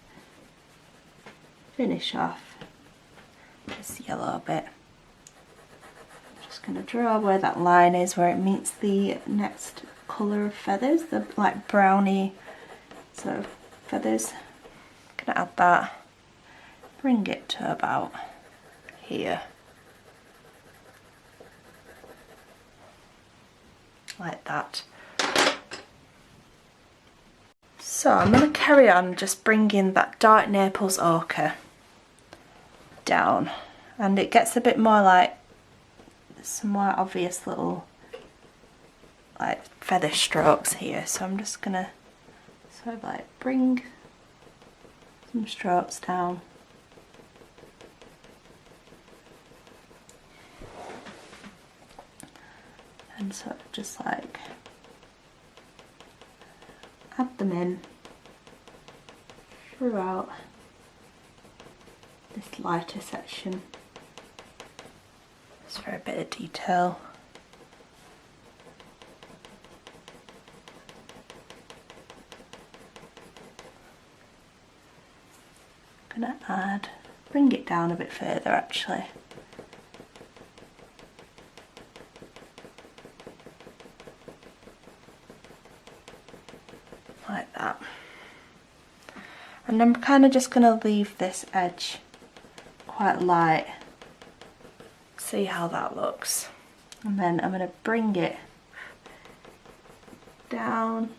S1: finish off this yellow bit. Just going to draw where that line is, where it meets the next colour of feathers, the like browny sort of feathers. Going to add that, bring it to about here, like that. So I'm going to carry on just bringing that dark Naples ochre down, and it gets a bit more like some more obvious little like feather strokes here, so I'm just going to sort of like bring some strokes down. And sort of just like add them in throughout this lighter section, just for a bit of detail. I'm gonna add, bring it down a bit further actually. Like that. And I'm kind of just going to leave this edge quite light. See how that looks. And then I'm going to bring it down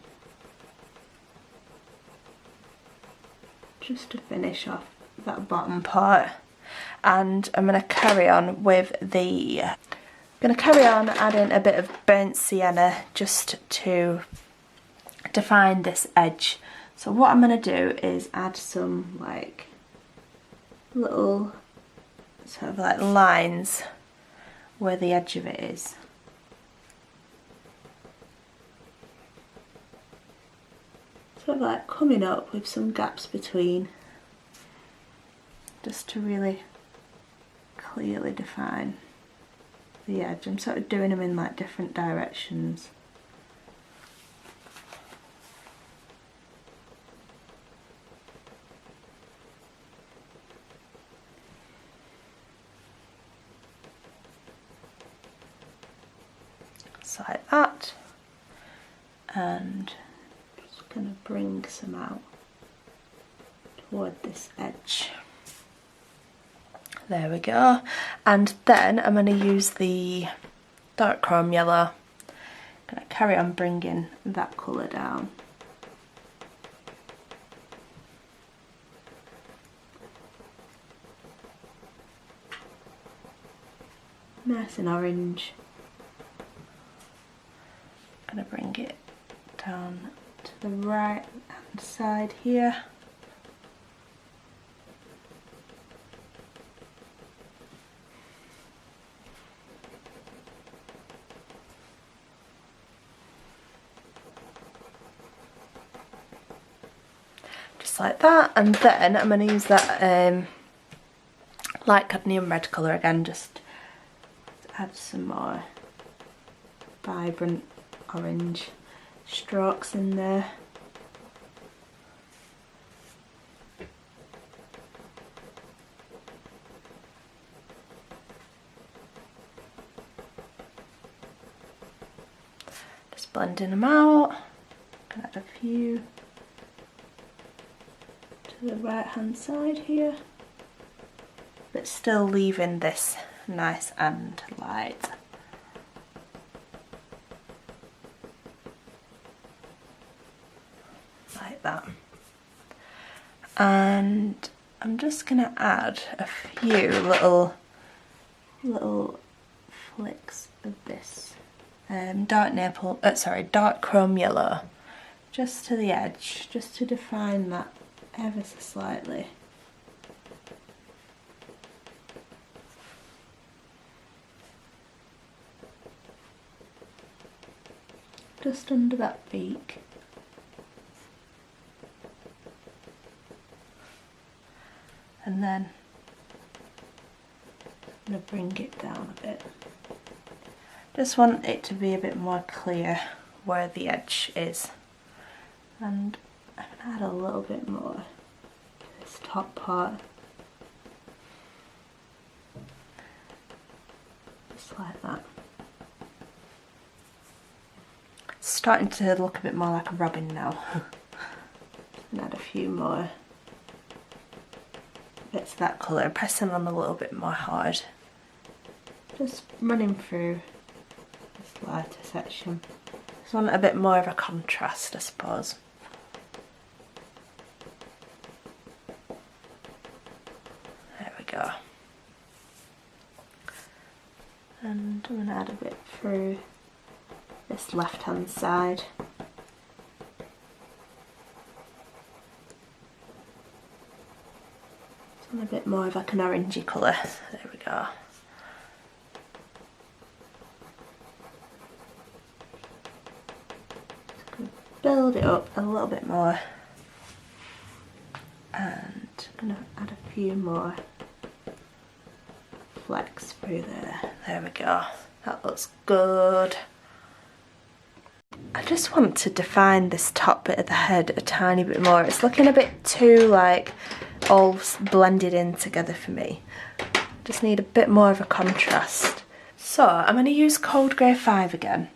S1: just to finish off that bottom part. And I'm going to carry on with the, adding a bit of burnt sienna just to define this edge. So what I'm going to do is add some like little sort of like lines where the edge of it is. Sort of like coming up with some gaps between, just to really clearly define the edge. I'm sort of doing them in like different directions. Like that, and just going to bring some out toward this edge. There we go. And then I'm going to use the dark chrome yellow. I'm going to carry on bringing that colour down. Nice and orange. I'm going to bring it down to the right hand side here. just like that. And then I'm going to use that light cadmium red colour again, just to add some more vibrant orange strokes in there. Just blending them out. Can add a few to the right hand side here, but still leaving this nice and light. Like that. And I'm just gonna add a few little flicks of this dark chrome yellow, just to the edge, just to define that ever so slightly. Just under that beak. And then I'm going to bring it down a bit. Just want it to be a bit more clear where the edge is. And I'm going to add a little bit more to this top part. Just like that. It's starting to look a bit more like a robin now. And add a few more bits of that colour, pressing on a little bit more hard. Just running through this lighter section. Just want a bit more of a contrast, I suppose. There we go. And I'm going to add a bit through this left hand side. A bit more of like an orangey colour. There we go. Just going to build it up a little bit more, and I'm going to add a few more flecks through there. There we go. That looks good. I just want to define this top bit of the head a tiny bit more. It's looking a bit too like all blended in together for me. Just need a bit more of a contrast. So I'm going to use Cold Grey 5 again.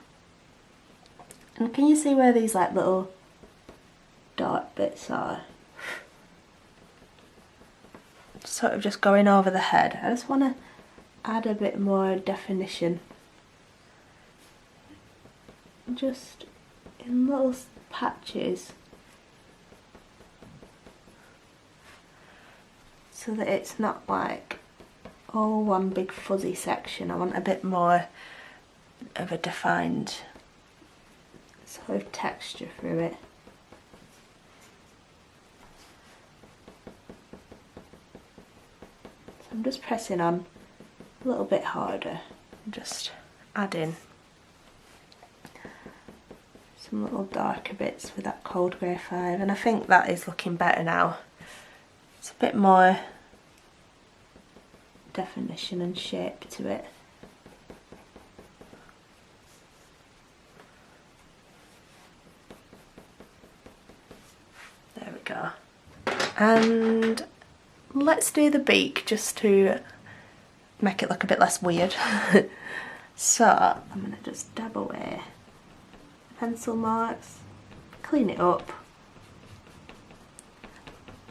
S1: And can you see where these like little dark bits are? Sort of just going over the head. I just want to add a bit more definition. Just in little patches. So that it's not like all one big fuzzy section. I want a bit more of a defined sort of texture through it. So I'm just pressing on a little bit harder and just adding some little darker bits with that Cold Grey 5, and I think that is looking better now. It's a bit more definition and shape to it. There we go. And let's do the beak just to make it look a bit less weird. So I'm going to just dab away pencil marks, clean it up.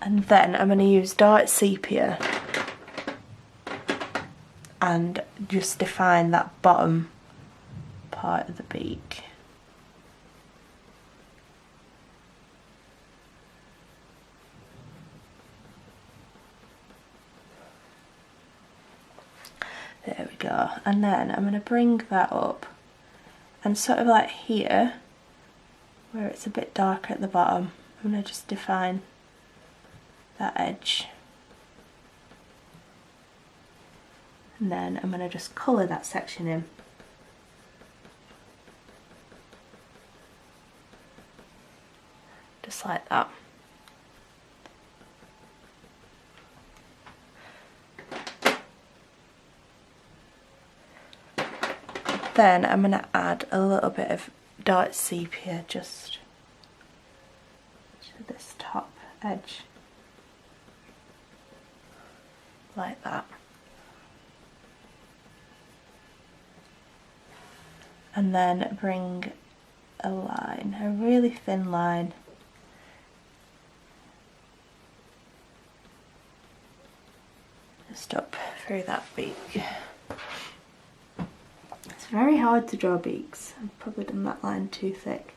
S1: And then I'm going to use dark sepia and just define that bottom part of the beak. There we go. And then I'm going to bring that up and sort of like here, where it's a bit darker at the bottom, I'm going to just define that edge. And then I'm going to just colour that section in. Just like that. then I'm going to add a little bit of dark sepia just to this top edge, like that. And then bring a line, a really thin line, just up through that beak. It's very hard to draw beaks. I've probably done that line too thick.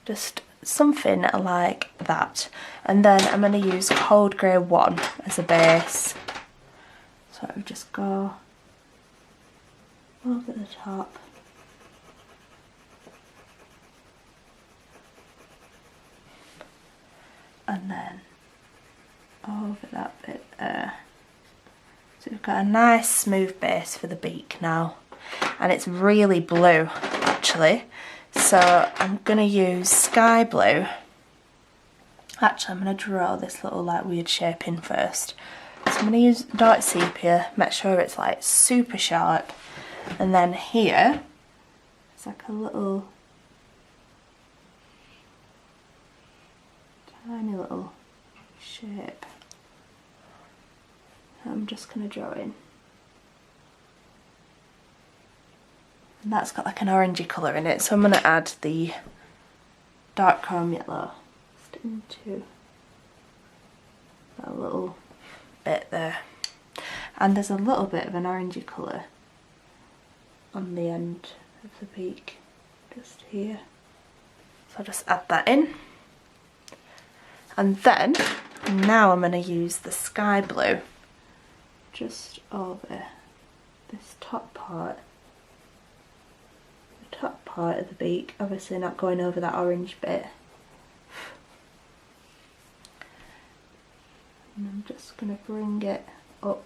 S1: Just something like that. And then I'm going to use Cold Grey 1 as a base. So I just go over the top. And then over that bit there. So we've got a nice smooth base for the beak now. And it's really blue actually. So I'm going to use sky blue. Actually I'm going to draw this little like weird shape in first. So I'm going to use dark sepia, make sure it's like super sharp. And then here, it's like a little, tiny little shape. I'm just going to draw in. And that's got like an orangey colour in it, so I'm going to add the dark chrome yellow just into that little bit there. And there's a little bit of an orangey colour on the end of the beak, just here. So I'll just add that in. And then, now I'm going to use the sky blue just over this top part. The top part of the beak, obviously not going over that orange bit. And I'm just going to bring it up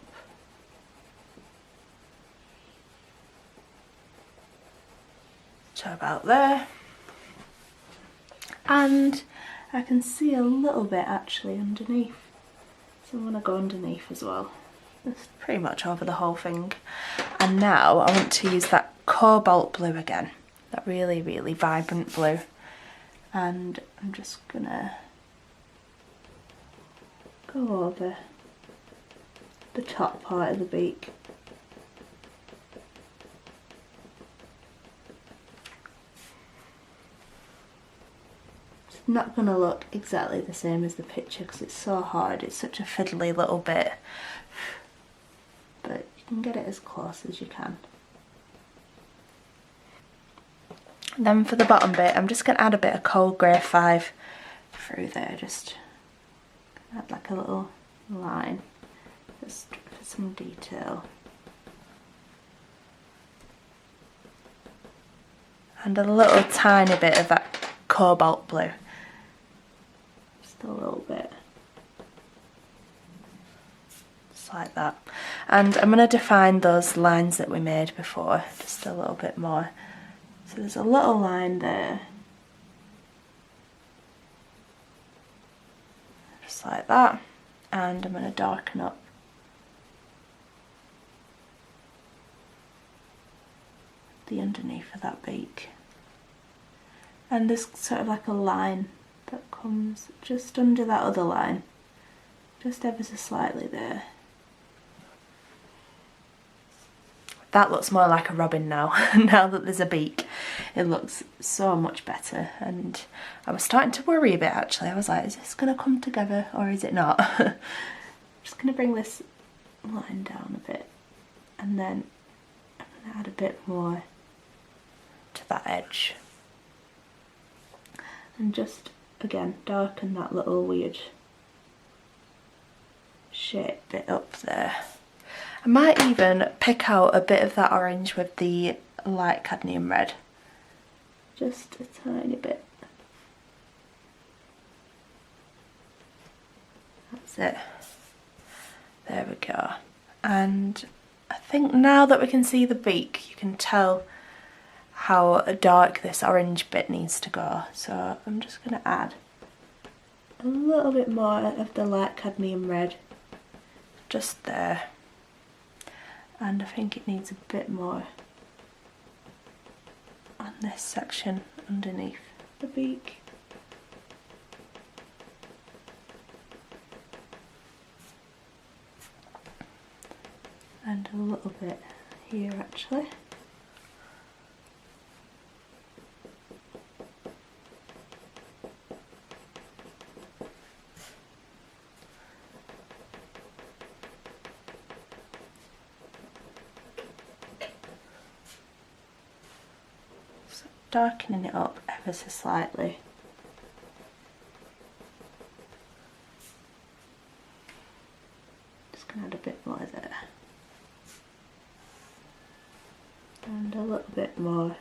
S1: to about there. And I can see a little bit actually underneath. So I'm going to go underneath as well. That's pretty much over the whole thing. And now I want to use that cobalt blue again. That really, really vibrant blue. And I'm just going to go over the top part of the beak. It's not going to look exactly the same as the picture because it's so hard. It's such a fiddly little bit. But you can get it as close as you can. Then for the bottom bit, I'm just going to add a bit of Cold Grey 5 through there. Just add like a little line, just for some detail. And a little tiny bit of that cobalt blue. Just a little bit. Like that. And I'm going to define those lines that we made before just a little bit more. So there's a little line there, just like that, and I'm going to darken up the underneath of that beak. And there's sort of like a line that comes just under that other line, just ever so slightly there. That looks more like a robin now. Now that there's a beak, it looks so much better. And I was starting to worry a bit actually. I was like, is this going to come together or is it not? I'm just going to bring this line down a bit. And then I'm going to add a bit more to that edge. And just, again, darken that little weird shape bit up there. I might even pick out a bit of that orange with the light cadmium red. Just a tiny bit. That's it. There we go. And I think now that we can see the beak, you can tell how dark this orange bit needs to go. So I'm just going to add a little bit more of the light cadmium red just there. and I think it needs a bit more on this section underneath the beak. And a little bit here actually. So darkening it up ever so slightly. Just gonna add a bit more there. And a little bit more.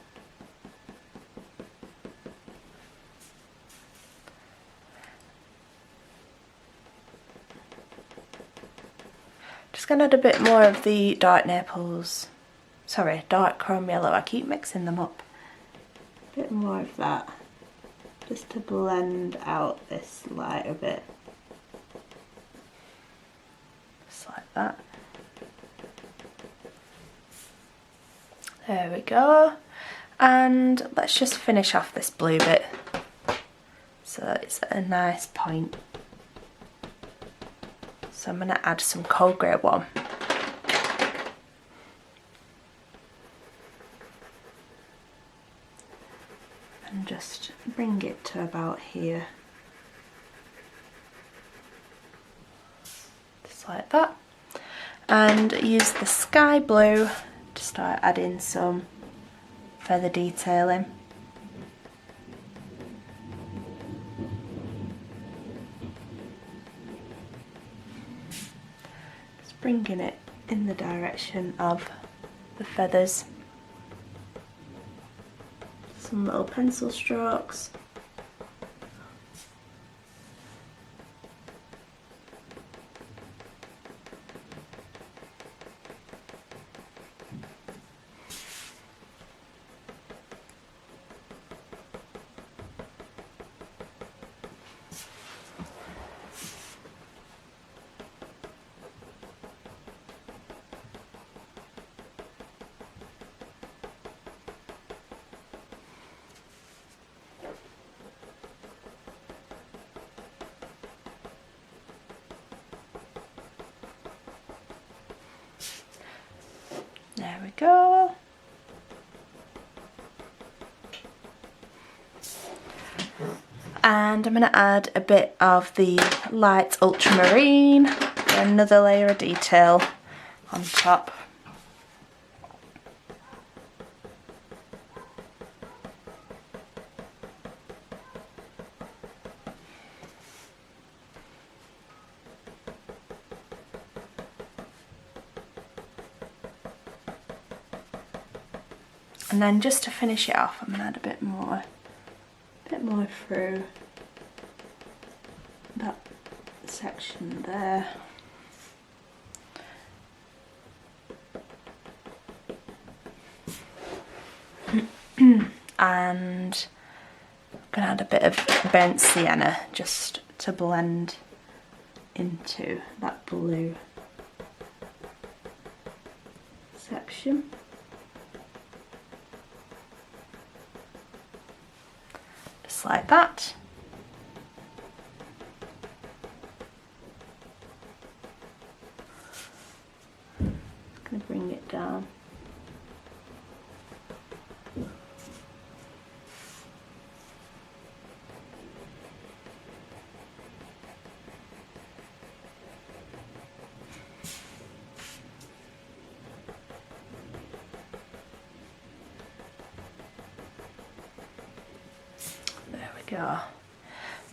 S1: Just going to add a bit more of the dark Naples, sorry, dark chrome yellow, I keep mixing them up. A bit more of that, just to blend out this light a bit. Just like that. There we go, and let's just finish off this blue bit so that it's at a nice point. So I'm going to add some cold grey one. And just bring it to about here. Just like that. And use the sky blue to start adding some feather detailing. Just bringing it in the direction of the feathers. Some little pencil strokes. There we go. And I'm going to add a bit of the light ultramarine, another layer of detail on top. And then just to finish it off, I'm going to add a bit more through that section there. And I'm going to add a bit of burnt sienna just to blend into that blue section. Just like that. Just going to bring it down. Go.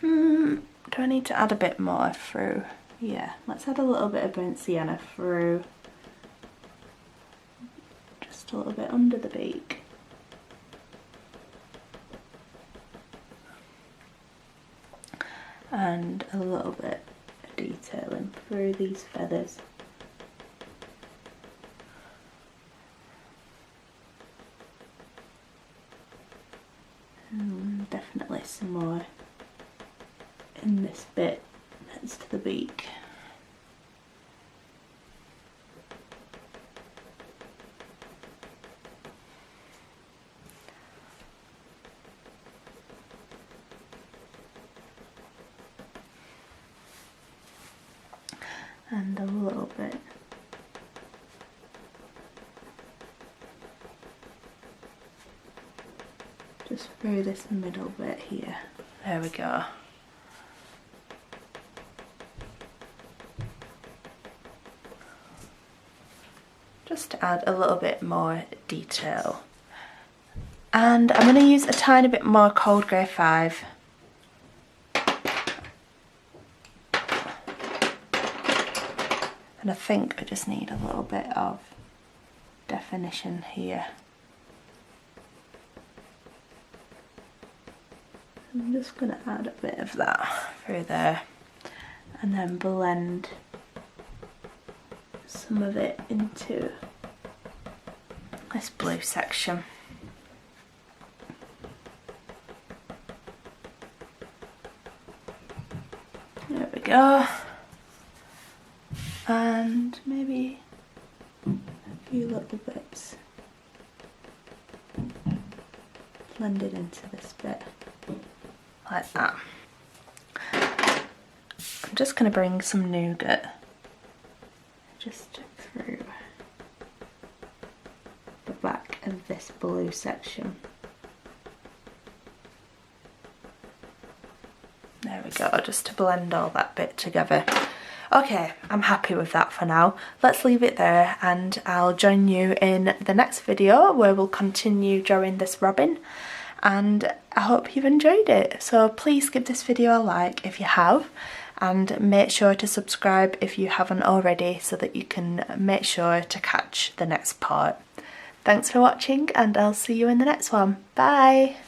S1: Do I need to add a bit more through? Yeah, let's add a little bit of burnt sienna through, just a little bit under the beak. And a little bit of detailing through these feathers. Definitely some more in this bit next to the beak. and a little bit just through this middle bit here. There we go. Just to add a little bit more detail. And I'm going to use a tiny bit more Cold Grey 5. And I think I just need a little bit of definition here. I'm just going to add a bit of that through there and then blend some of it into this blue section. There we go. And maybe a few little bits blended into this bit, like that. I'm just going to bring some Nougat just through the back of this blue section. There we go, just to blend all that bit together. Okay, I'm happy with that for now. Let's leave it there and I'll join you in the next video where we'll continue drawing this robin, and I hope you've enjoyed it. So please give this video a like if you have, and make sure to subscribe if you haven't already so that you can make sure to catch the next part. Thanks for watching and I'll see you in the next one. Bye!